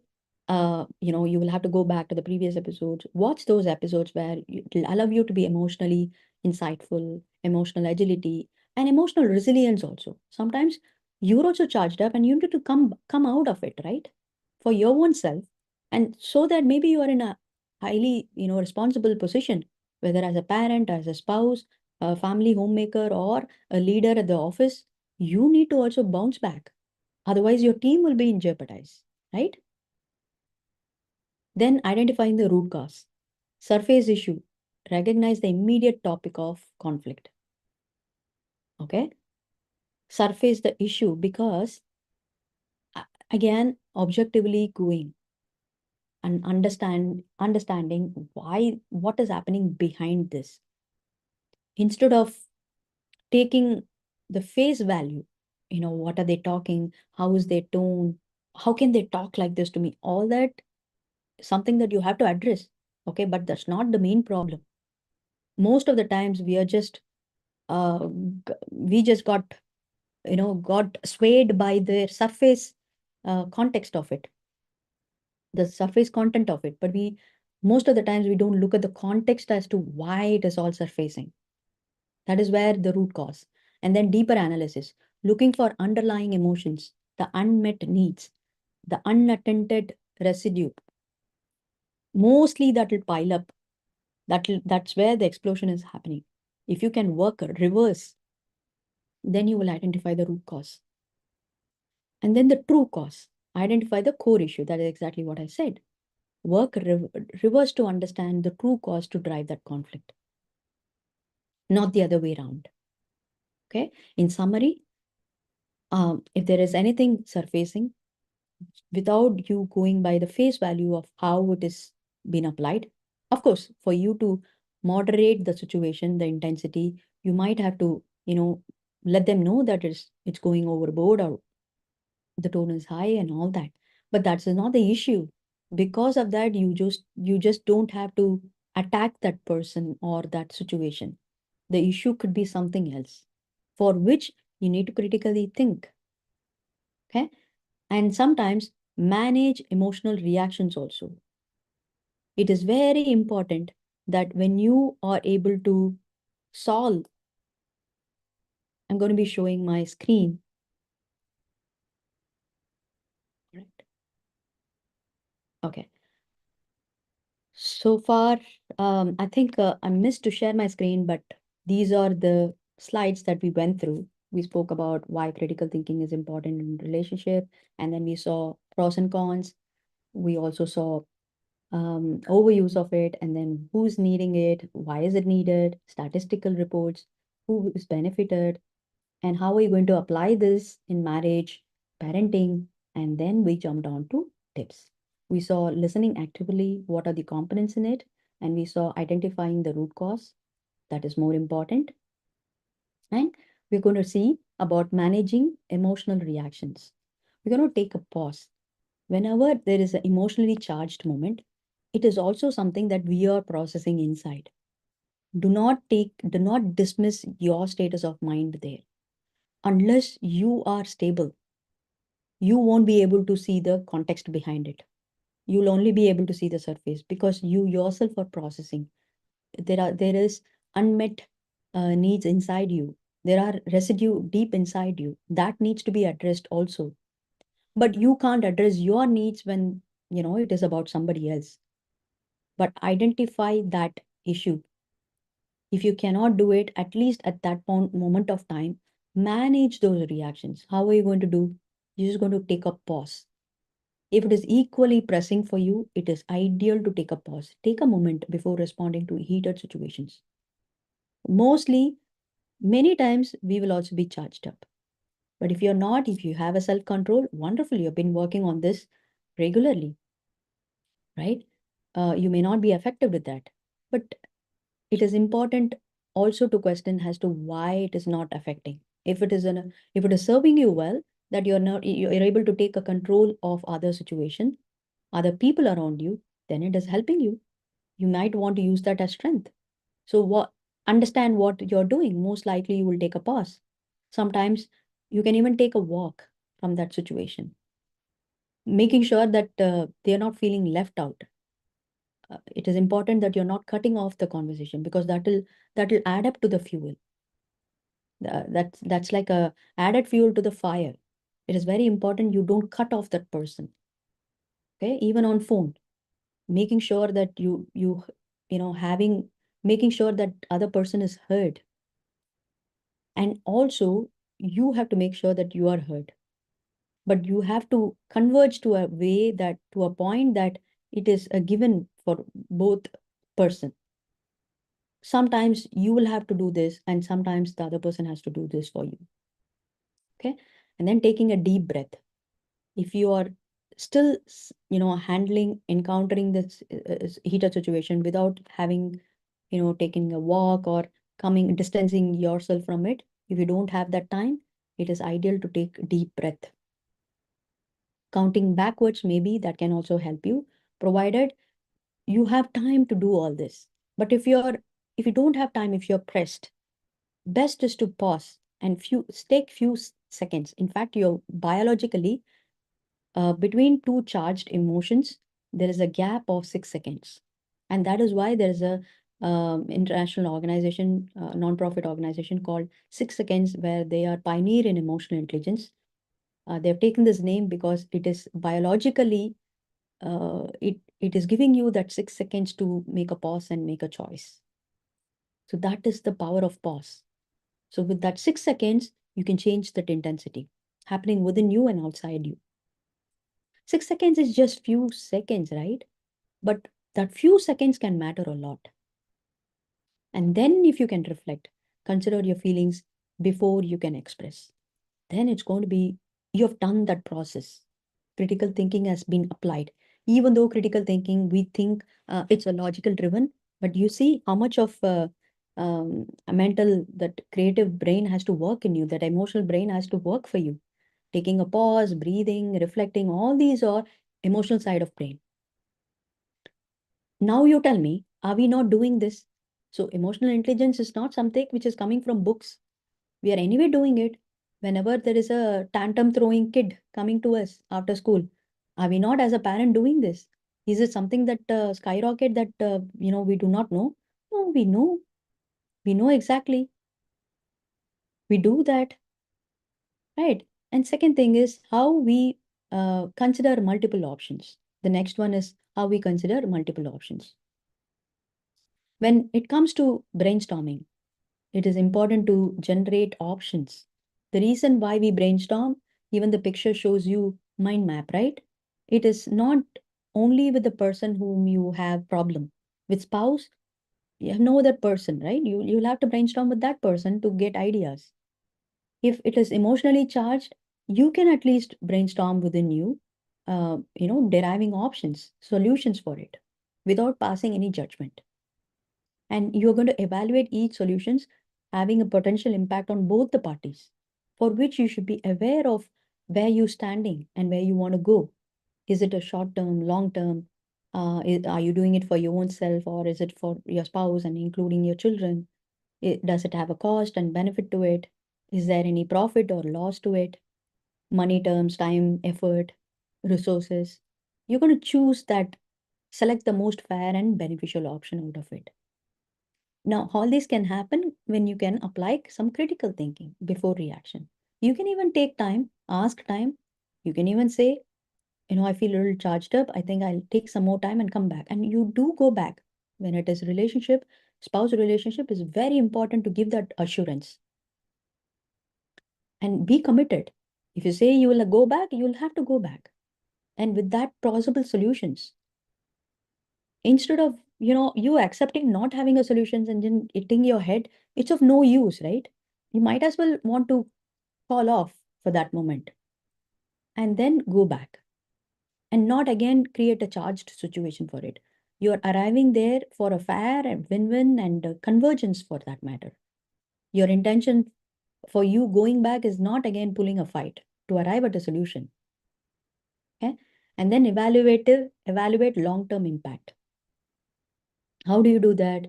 you will have to go back to the previous episodes, watch those episodes where it'll allow you to be emotionally insightful, emotional agility, and emotional resilience also. Sometimes you're also charged up and you need to come out of it, right? For your own self. And so that maybe you are in a highly, responsible position, whether as a parent, as a spouse, a family homemaker, or a leader at the office, you need to also bounce back. Otherwise, your team will be in jeopardize, right? Then identifying the root cause. Surface issue. Recognize the immediate topic of conflict. Okay? Surface the issue because, again, objectively going and understanding what is happening behind this. Instead of taking the face value, what are they talking? How is their tone? How can they talk like this to me? All that, something that you have to address. Okay, but that's not the main problem. Most of the times we are just we just got swayed by the surface context of it, the surface content of it, but we most of the times we don't look at the context as to why it is all surfacing. That is where the root cause. And then deeper analysis, looking for underlying emotions, the unmet needs, the unattended residue, mostly that will pile up. That's where the explosion is happening. If you can work reverse, then you will identify the root cause. And then the true cause, identify the core issue. That is exactly what I said. Work reverse to understand the true cause to drive that conflict, not the other way around. Okay. In summary, if there is anything surfacing, without you going by the face value of how it is been applied, of course, for you to moderate the situation, the intensity, you might have to, let them know that it's going overboard or the tone is high and all that. But that's not the issue. Because of that, you just don't have to attack that person or that situation. The issue could be something else, for which you need to critically think. Okay. And sometimes manage emotional reactions also. It is very important that when you are able to solve, I'm going to be showing my screen. Okay. So far, I think I missed to share my screen, but these are the slides that we went through. We spoke about why critical thinking is important in relationship, and then we saw pros and cons. We also saw overuse of it, and then who's needing it, why is it needed, statistical reports, who is benefited, and how are you going to apply this in marriage, parenting, and then we jumped on to tips. We saw listening actively, what are the components in it, and we saw identifying the root cause, that is more important. And we're going to see about managing emotional reactions. We're going to take a pause. Whenever there is an emotionally charged moment, it is also something that we are processing inside. Do not dismiss your status of mind there. Unless you are stable, you won't be able to see the context behind it. You'll only be able to see the surface because you yourself are processing. There is unmet needs inside you. There are residue deep inside you that needs to be addressed also. But you can't address your needs when it is about somebody else. But identify that issue. If you cannot do it, at least at that moment of time, manage those reactions. How are you going to do? You're just going to take a pause. If it is equally pressing for you, it is ideal to take a pause. Take a moment before responding to heated situations. Mostly, many times we will also be charged up. But if you're not, if you have a self control, wonderful, you've been working on this regularly, right? You may not be effective with that. But it is important also to question as to why it is not affecting. If it is serving you well, that you're able to take a control of other situation, other people around you, then it is helping you. You might want to use that as strength. So what understand what you're doing. Most likely you will take a pause. Sometimes you can even take a walk from that situation, making sure that they're not feeling left out. It is important that you're not cutting off the conversation because that will add up to the fuel. That's like a added fuel to the fire. It is very important you don't cut off that person. Okay, even on phone, making sure that having making sure that other person is heard, and also you have to make sure that you are heard, but you have to converge to a way that to a point that it is a given for both person. Sometimes you will have to do this and sometimes the other person has to do this for you. Okay, and then taking a deep breath. If you are still handling encountering this heated situation without having taking a walk or coming distancing yourself from it, if you don't have that time, it is ideal to take deep breath. Counting backwards, maybe that can also help you, provided you have time to do all this. But if you don't have time, if you're pressed, best is to pause and take few seconds. In fact, you're biologically between two charged emotions, there is a gap of 6 seconds. And that is why there is a international organization, non-profit organization called 6 Seconds, where they are pioneer in emotional intelligence. They've taken this name because it is biologically, it is giving you that 6 seconds to make a pause and make a choice. So that is the power of pause. So with that 6 seconds, you can change that intensity happening within you and outside you. 6 seconds is just few seconds, right? But that few seconds can matter a lot. And then if you can reflect, consider your feelings before you can express, then it's going to be, you have done that process. Critical thinking has been applied. Even though critical thinking, we think it's a logical driven, but you see how much of a mental, that creative brain has to work in you, that emotional brain has to work for you. Taking a pause, breathing, reflecting, all these are emotional side of brain. Now you tell me, are we not doing this? So emotional intelligence is not something which is coming from books. We are anyway doing it. Whenever there is a tantrum throwing kid coming to us after school, are we not as a parent doing this? Is it something that skyrocket that we do not know? No, we know. We know exactly. We do that, right? And second thing is how we consider multiple options. The next one is how we consider multiple options. When it comes to brainstorming, it is important to generate options. The reason why we brainstorm, even the picture shows you mind map, right? It is not only with the person whom you have problem. With spouse, you have no other person, right? You'll have to brainstorm with that person to get ideas. If it is emotionally charged, you can at least brainstorm within you, deriving options, solutions for it, without passing any judgment. And you're going to evaluate each solutions having a potential impact on both the parties, for which you should be aware of where you're standing and where you want to go. Is it a short term, long term? Are you doing it for your own self, or is it for your spouse and including your children? Does it have a cost and benefit to it? Is there any profit or loss to it? Money terms, time, effort, resources. You're going to choose that, select the most fair and beneficial option out of it. Now, all this can happen when you can apply some critical thinking before reaction. You can even take time, ask time. You can even say, I feel a little charged up. I think I'll take some more time and come back. And you do go back. When it is relationship, spouse relationship is very important to give that assurance and be committed. If you say you will go back, you will have to go back. And with that possible solutions, instead of you accepting not having a solutions and then hitting your head, it's of no use, right? You might as well want to fall off for that moment and then go back and not again create a charged situation for it. You are arriving there for a fair and win-win and convergence for that matter. Your intention for you going back is not again pulling a fight to arrive at a solution. Okay. And then evaluate long-term impact. How do you do that?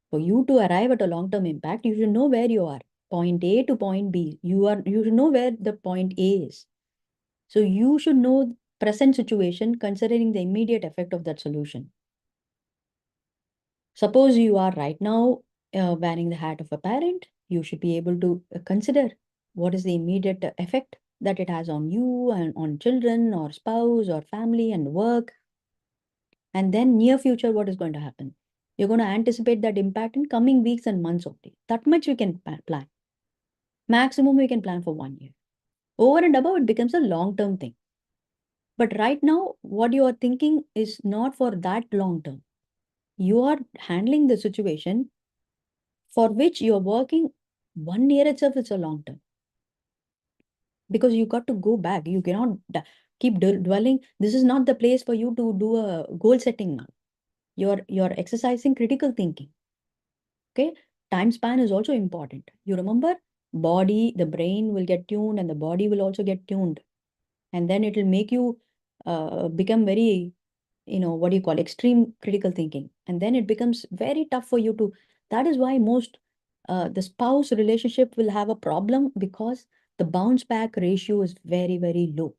For you to arrive at a long-term impact, you should know where you are. Point A to point B. You should know where the point A is. So you should know present situation considering the immediate effect of that solution. Suppose you are right now wearing the hat of a parent, you should be able to consider what is the immediate effect that it has on you and on children or spouse or family and work. And then near future, what is going to happen? You're going to anticipate that impact in coming weeks and months only. That much we can plan. Maximum we can plan for 1 year. Over and above, it becomes a long-term thing. But right now, what you are thinking is not for that long term. You are handling the situation for which you are working 1 year itself, it's a long term. Because you got to go back. You cannot keep dwelling. This is not the place for you to do a goal setting now. You're exercising critical thinking. Okay. Time span is also important. You remember, body, the brain will get tuned and the body will also get tuned. And then it will make you become very, what do you call, extreme critical thinking. And then it becomes very tough for you to, that is why most the spouse relationship will have a problem, because the bounce back ratio is very, very low,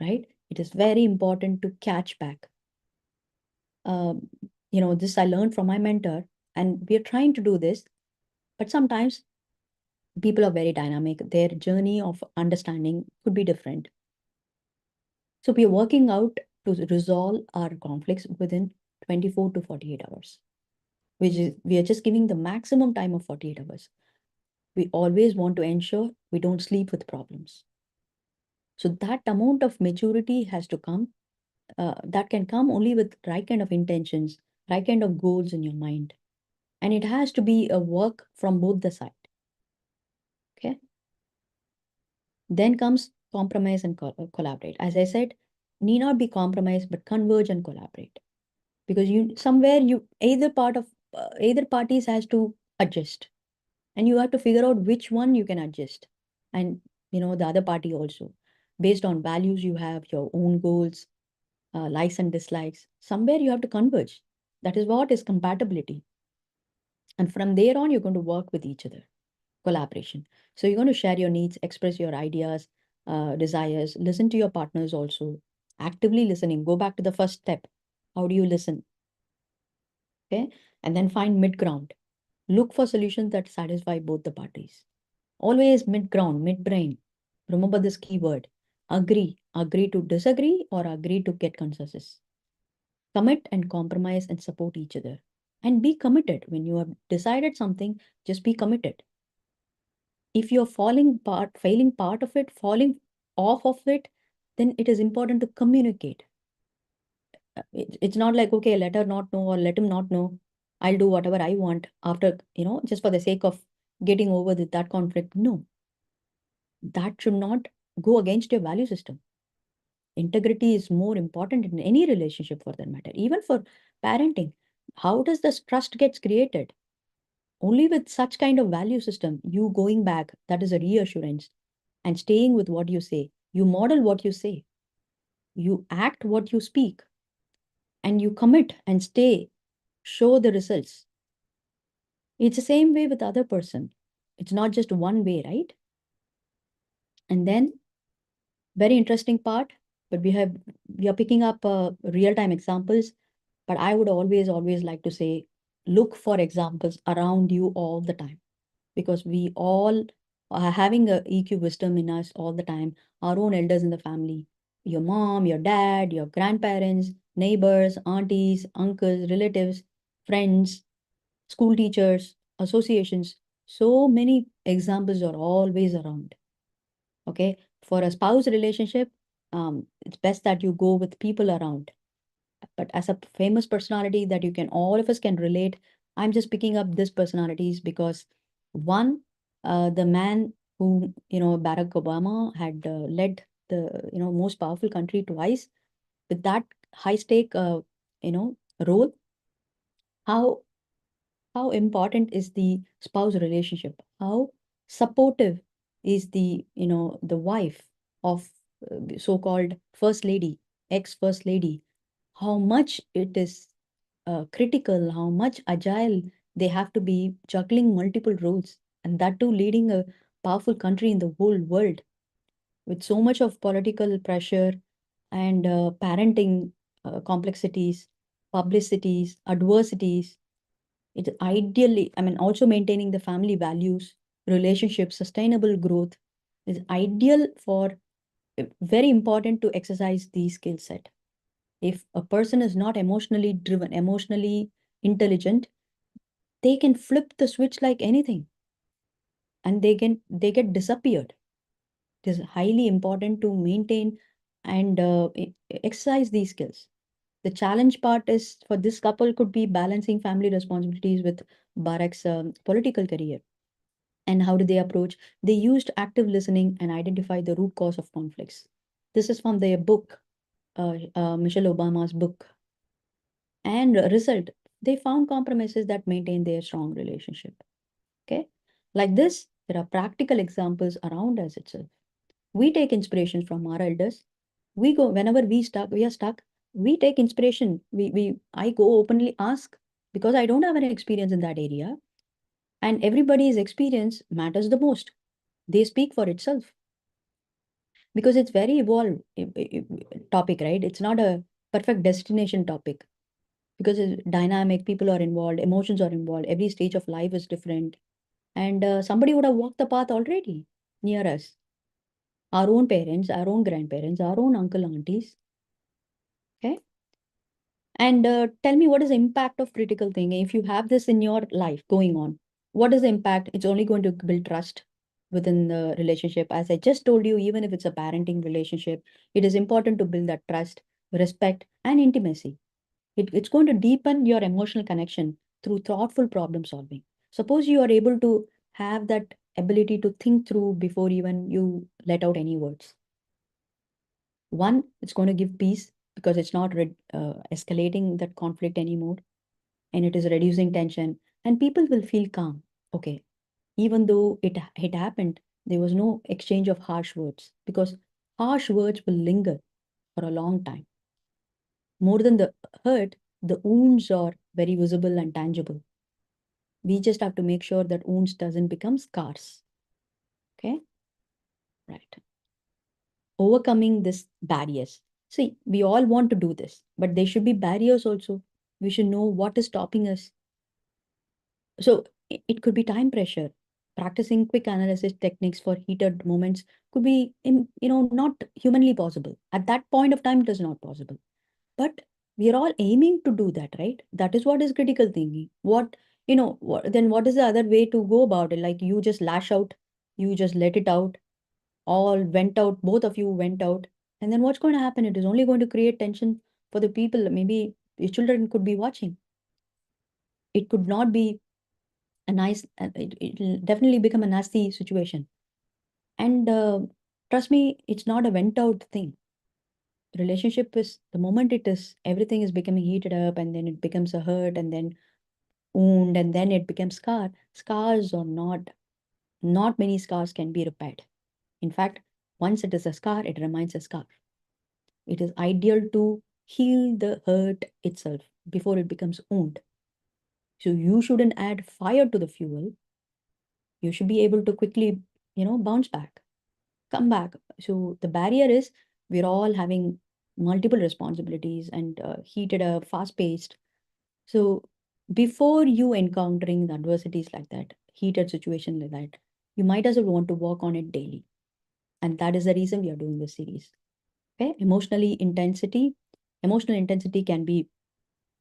right? It is very important to catch back. Um, this I learned from my mentor, and we are trying to do this, but sometimes people are very dynamic. Their journey of understanding could be different. So we are working out to resolve our conflicts within 24 to 48 hours, which is, we are just giving the maximum time of 48 hours. We always want to ensure we don't sleep with problems. So that amount of maturity has to come. That can come only with right kind of intentions, right kind of goals in your mind. And it has to be a work from both the side. Okay. Then comes compromise and collaborate. As I said, need not be compromised, but converge and collaborate. Because you somewhere you either parties has to adjust, and you have to figure out which one you can adjust, and the other party also, based on values you have, your own goals, likes and dislikes. Somewhere you have to converge. That is what is compatibility. And from there on, you're going to work with each other. Collaboration. So you're going to share your needs, express your ideas, desires, listen to your partners also. Actively listening. Go back to the first step. How do you listen? Okay. And then find mid ground. Look for solutions that satisfy both the parties. Always mid ground, mid brain. Remember this keyword. Agree to disagree, or agree to get consensus. Commit and compromise and support each other. And be committed. When you have decided something, just be committed. If you're failing part of it, falling off of it, then it is important to communicate. It's not like, okay, let her not know or let him not know. I'll do whatever I want after, just for the sake of getting over that conflict. No, that should not go against your value system. Integrity is more important in any relationship for that matter, even for parenting. How does this trust gets created? Only with such kind of value system, you going back, that is a reassurance, and staying with what you say. You model what you say. You act what you speak, and you commit and stay, show the results. It's the same way with other person. It's not just one way, right? And then very interesting part, but we are picking up real-time examples. But I would always like to say, look for examples around you all the time, because we all are having a EQ wisdom in us all the time. Our own elders in the family, your mom, your dad, your grandparents, neighbors, aunties, uncles, relatives, friends, school teachers, associations. So many examples are always around. Okay. For a spouse relationship, it's best that you go with people around. But as a famous personality that all of us can relate, I'm just picking up this personalities because one, the man who, Barack Obama had led the, most powerful country twice with that high stake, you know, role. How how important is the spouse relationship? How supportive is the wife of so-called first lady, ex first lady? How much it is critical, how much agile they have to be juggling multiple roles, and that too leading a powerful country in the whole world with so much of political pressure and parenting complexities, publicities, adversities. It ideally, I mean, also maintaining the family values, relationships, sustainable growth is ideal for very important to exercise these skill set. If a person is not emotionally driven, emotionally intelligent, they can flip the switch like anything, and they get disappeared. It is highly important to maintain and exercise these skills. The challenge part is for this couple could be balancing family responsibilities with Barack's political career. And how did they approach? They used active listening and identify the root cause of conflicts. This is from their book, Michelle Obama's book. And result, they found compromises that maintain their strong relationship. Okay. Like this, there are practical examples around us itself. We take inspiration from our elders. We go whenever we are stuck, we take inspiration. I go openly ask because I don't have any experience in that area. And everybody's experience matters the most. They speak for itself because it's very evolved topic, right? It's not a perfect destination topic because it's dynamic, people are involved, emotions are involved, every stage of life is different. And somebody would have walked the path already near us. Our own parents, our own grandparents, our own uncle, aunties. Okay. And tell me, what is the impact of critical thinking? If you have this in your life going on, what is the impact? It's only going to build trust within the relationship. As I just told you, even if it's a parenting relationship, it is important to build that trust, respect, and intimacy. It's going to deepen your emotional connection through thoughtful problem solving. Suppose you are able to have that ability to think through before even you let out any words. One, it's going to give peace because it's not escalating that conflict anymore, and it is reducing tension, and people will feel calm. Okay, even though it happened, there was no exchange of harsh words because harsh words will linger for a long time. More than the hurt, the wounds are very visible and tangible. We just have to make sure that wounds doesn't become scars. Okay, right. Overcoming this barriers. See, we all want to do this, but there should be barriers also. We should know what is stopping us. So it could be time pressure. practicing quick analysis techniques for heated moments could be, not humanly possible. At that point of time, it is not possible. But we are all aiming to do that, right? That is what is critical thinking. Then what is the other way to go about it? Like you just lash out, you just let it out, all went out, both of you went out. And then what's going to happen? It is only going to create tension for the people. Maybe your children could be watching. It could not be a nice, it'll definitely become a nasty situation. And trust me, it's not a went out thing. Relationship is the moment it is, everything is becoming heated up, and then it becomes a hurt, and then wound, and then it becomes scar. Scars are not many scars can be repaired. In fact, once it is a scar, it remains a scar. It is ideal to heal the hurt itself before it becomes wound. So you shouldn't add fire to the fuel. You should be able to quickly, bounce back, come back. So the barrier is we're all having multiple responsibilities and heated up, fast paced. So before you encountering the adversities like that, heated situation like that, you might as well want to work on it daily. And that is the reason we are doing this series. Okay, emotional intensity can be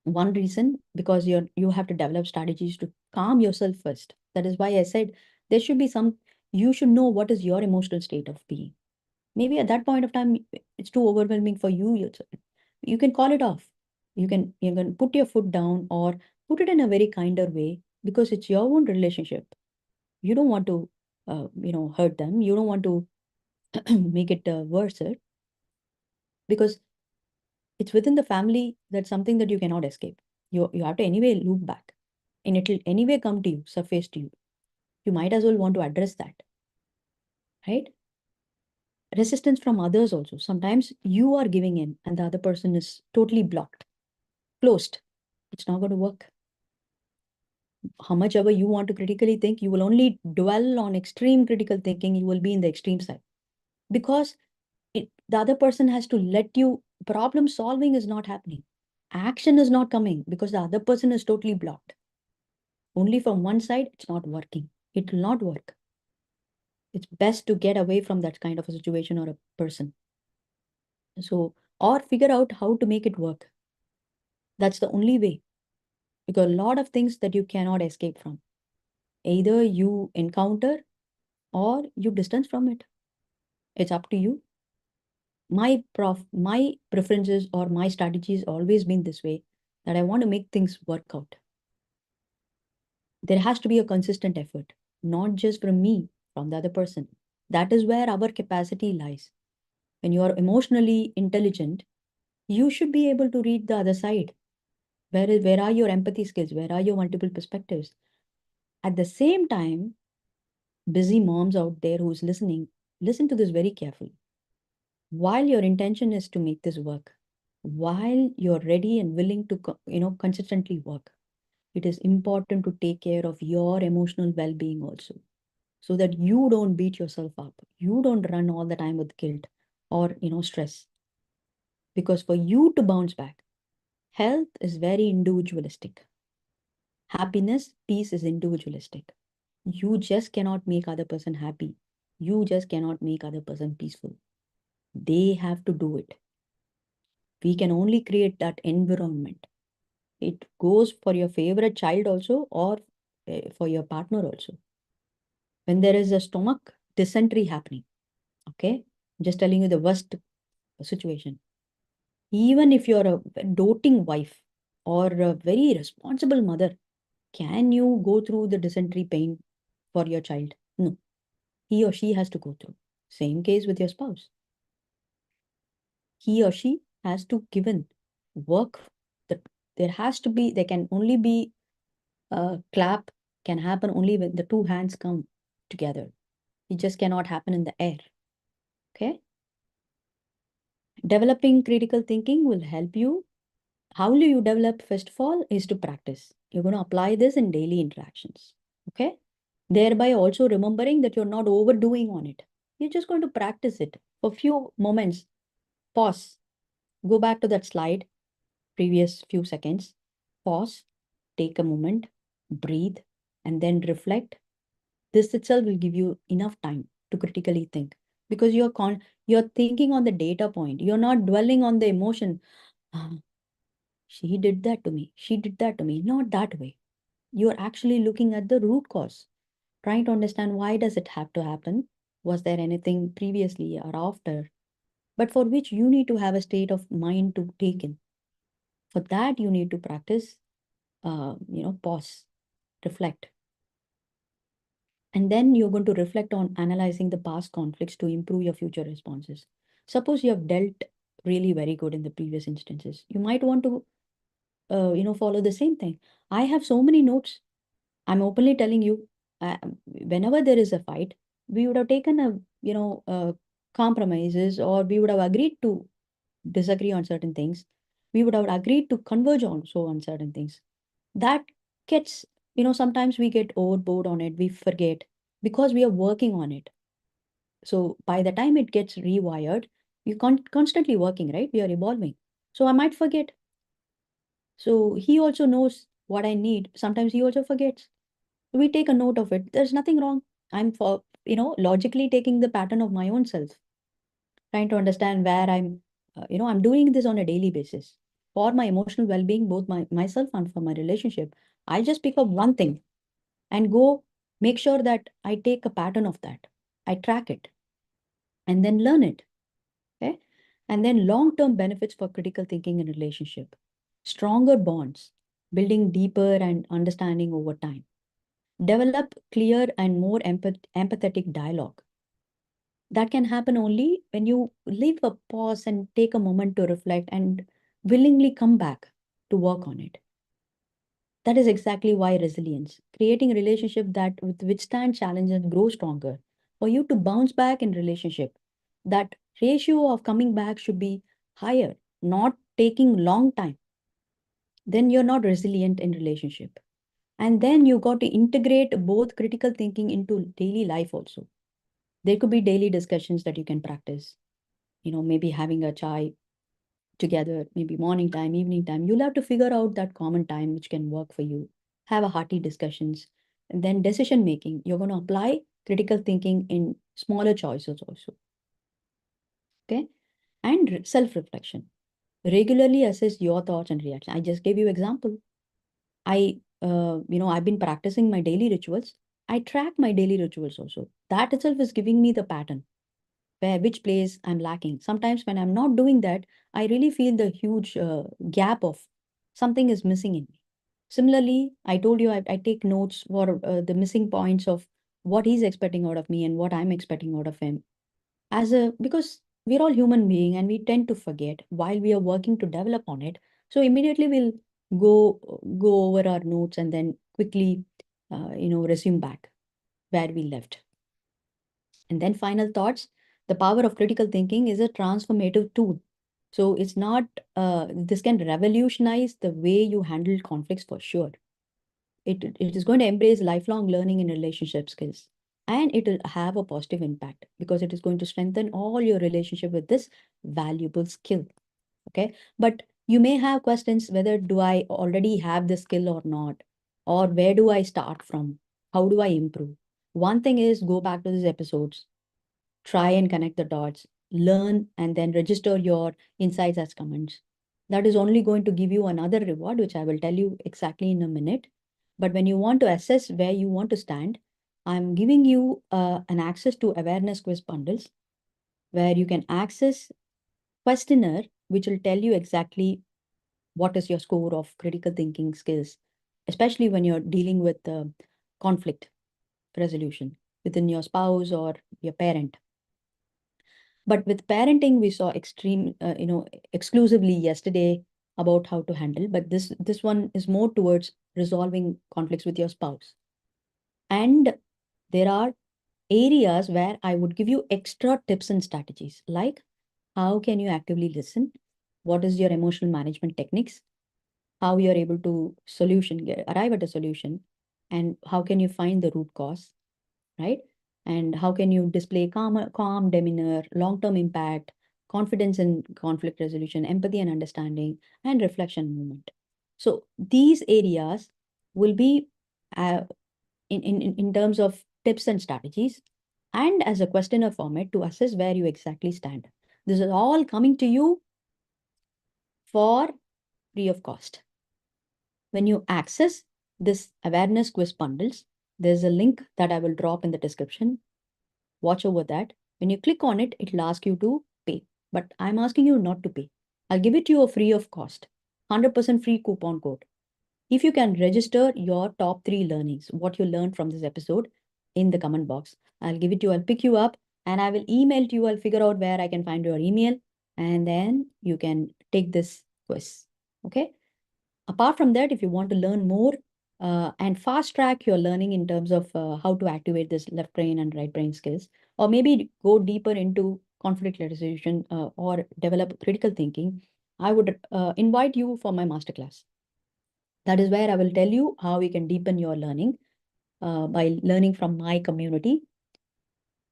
one reason, because you have to develop strategies to calm yourself first. That is why I said there should be some, you should know what is your emotional state of being. Maybe at that point of time it's too overwhelming for you. You can call it off. You can put your foot down, or put it in a very kinder way, because it's your own relationship. You don't want to hurt them. You don't want to make it worse, because it's within the family. That's something that you cannot escape. You have to anyway loop back, and it'll anyway come to you, surface to you. You might as well want to address that, right? Resistance from others also. Sometimes you are giving in and the other person is totally blocked, closed. It's not going to work. How much ever you want to critically think, you will only dwell on extreme critical thinking. You will be in the extreme side, because the other person has to let you, problem solving is not happening. Action is not coming because the other person is totally blocked. Only from one side, it's not working. It will not work. It's best to get away from that kind of a situation or a person. So, or figure out how to make it work. That's the only way. Because a lot of things that you cannot escape from. Either you encounter or you distance from it. It's up to you. My preferences or my strategies always been this way, that I want to make things work out. There has to be a consistent effort, not just from me, from the other person. That is where our capacity lies. When you are emotionally intelligent, you should be able to read the other side. Where are your empathy skills? Where are your multiple perspectives? At the same time, busy moms out there who's listening, listen to this very carefully. While your intention is to make this work, while you're ready and willing to consistently work, it is important to take care of your emotional well-being also, so that you don't beat yourself up, you don't run all the time with guilt or stress. Because for you to bounce back, health is very individualistic. Happiness, peace is individualistic. You just cannot make other person happy. You just cannot make other person peaceful. They have to do it. We can only create that environment. It goes for your favorite child also, or for your partner also. When there is a stomach dysentery happening, okay, just telling you the worst situation. Even if you're a doting wife or a very responsible mother, can you go through the dysentery pain for your child? No, he or she has to go through. Same case with your spouse. He or she has to give in, work. That there can only be a clap, can happen only when the two hands come together. It just cannot happen in the air. Okay. Developing critical thinking will help you. How will you develop? First of all, is to practice. You're going to apply this in daily interactions. Okay. Thereby also remembering that you're not overdoing on it. You're just going to practice it for a few moments. Pause. Go back to that slide, previous few seconds. Pause. Take a moment. Breathe. And then reflect. this itself will give you enough time to critically think, because you're thinking on the data point. You're not dwelling on the emotion. "Ah, she did that to me. She did that to me." Not that way. You're actually looking at the root cause, trying to understand why does it have to happen? Was there anything previously or after? But for which you need to have a state of mind to take in. For that, you need to practice, pause, reflect. And then you're going to reflect on analyzing the past conflicts to improve your future responses. Suppose you have dealt really very good in the previous instances. You might want to, follow the same thing. I have so many notes. I'm openly telling you, whenever there is a fight, we would have taken compromises, or we would have agreed to disagree on certain things. We would have agreed to converge also on certain things. That gets, sometimes we get overboard on it, we forget, because we are working on it. So by the time it gets rewired, you're constantly working, right? We are evolving. So I might forget. So he also knows what I need. Sometimes he also forgets. We take a note of it. There's nothing wrong. I'm for, logically taking the pattern of my own self, trying to understand where I'm doing this on a daily basis for my emotional well-being, both myself and for my relationship. I just pick up one thing and go make sure that I take a pattern of that. I track it and then learn it. Okay. And then long-term benefits for critical thinking in relationship, stronger bonds, building deeper and understanding over time, develop clear and more empathetic dialogue. That can happen only when you leave a pause and take a moment to reflect and willingly come back to work on it. That is exactly why resilience, creating a relationship that withstand challenge and grow stronger. For you to bounce back in relationship, that ratio of coming back should be higher, not taking long time. Then you're not resilient in relationship. And then you got to integrate both critical thinking into daily life also. There could be daily discussions that you can practice. Maybe having a chai together, maybe morning time, evening time. You'll have to figure out that common time which can work for you. Have a hearty discussions. And then decision making. You're going to apply critical thinking in smaller choices also. Okay. And self-reflection. Regularly assess your thoughts and reactions. I just gave you example. I've been practicing my daily rituals. I track my daily rituals also. That itself is giving me the pattern which place I'm lacking. Sometimes when I'm not doing that, I really feel the huge gap of something is missing in me. Similarly, I told you I take notes for the missing points of what he's expecting out of me and what I'm expecting out of him. Because we're all human being and we tend to forget while we are working to develop on it. So immediately we'll go over our notes and then quickly, resume back where we left. And then final thoughts. The power of critical thinking is a transformative tool. So it's not, this can revolutionize the way you handle conflicts for sure. It is going to embrace lifelong learning in relationship skills. And it will have a positive impact because it is going to strengthen all your relationship with this valuable skill. Okay. But you may have questions whether do I already have the skill or not? Or where do I start from? How do I improve? One thing is go back to these episodes, try and connect the dots, learn, and then register your insights as comments. That is only going to give you another reward, which I will tell you exactly in a minute. But when you want to assess where you want to stand, I'm giving you an access to awareness quiz bundles where you can access questionnaire, which will tell you exactly what is your score of critical thinking skills, especially when you're dealing with conflict resolution within your spouse or your parent. But with parenting, we saw exclusively yesterday about how to handle. But this one is more towards resolving conflicts with your spouse. And there are areas where I would give you extra tips and strategies, like how can you actively listen? What is your emotional management techniques? How you're able to arrive at a solution, and how can you find the root cause, right? And how can you display calm demeanor, long-term impact, confidence in conflict resolution, empathy and understanding, and reflection movement. So these areas will be in terms of tips and strategies, and as a questionnaire format to assess where you exactly stand. This is all coming to you for free of cost. When you access this awareness quiz bundles, there's a link that I will drop in the description. Watch over that. When you click on it, it'll ask you to pay. But I'm asking you not to pay. I'll give it to you a free of cost. 100% free coupon code. If you can register your top 3 learnings, what you learned from this episode in the comment box, I'll give it to you. I'll pick you up and I will email to you. I'll figure out where I can find your email and then you can take this quiz. Okay. Apart from that, if you want to learn more and fast track your learning in terms of how to activate this left brain and right brain skills, or maybe go deeper into conflict resolution or develop critical thinking, I would invite you for my masterclass. That is where I will tell you how you can deepen your learning by learning from my community.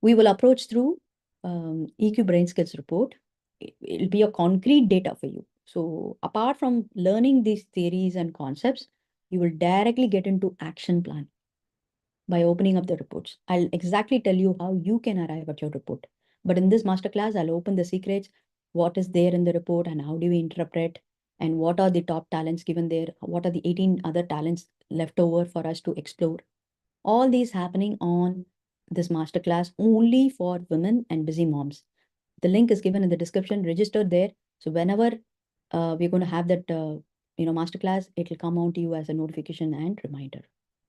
We will approach through EQ Brain Skills Report. It'll be a concrete data for you. So apart from learning these theories and concepts, you will directly get into action plan by opening up the reports. I'll exactly tell you how you can arrive at your report. But in this masterclass, I'll open the secrets, what is there in the report and how do we interpret, and what are the top talents given there, what are the 18 other talents left over for us to explore. All these happening on this masterclass only for women and busy moms. The link is given in the description, register there. So whenever we're going to have that, masterclass, it will come on to you as a notification and reminder.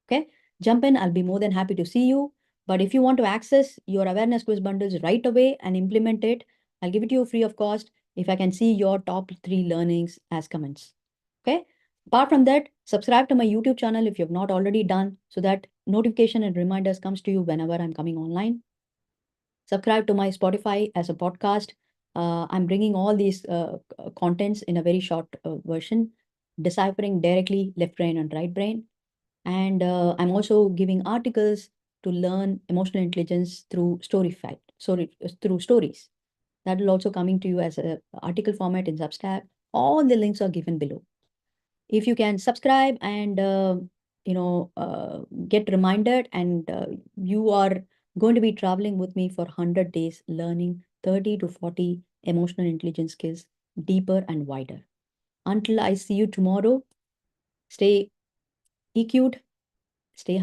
Okay, jump in. I'll be more than happy to see you. But if you want to access your awareness quiz bundles right away and implement it, I'll give it to you free of cost if I can see your top 3 learnings as comments. Okay. Apart from that, subscribe to my YouTube channel if you have not already done so that notification and reminders comes to you whenever I'm coming online. Subscribe to my Spotify as a podcast. I'm bringing all these contents in a very short version, deciphering directly left brain and right brain. And I'm also giving articles to learn emotional intelligence through through stories. That will also coming to you as a article format in Substack. All the links are given below. If you can subscribe and get reminded, and you are going to be traveling with me for 100 days learning 30 to 40 emotional intelligence skills deeper and wider. Until I see you tomorrow, stay EQ'd, stay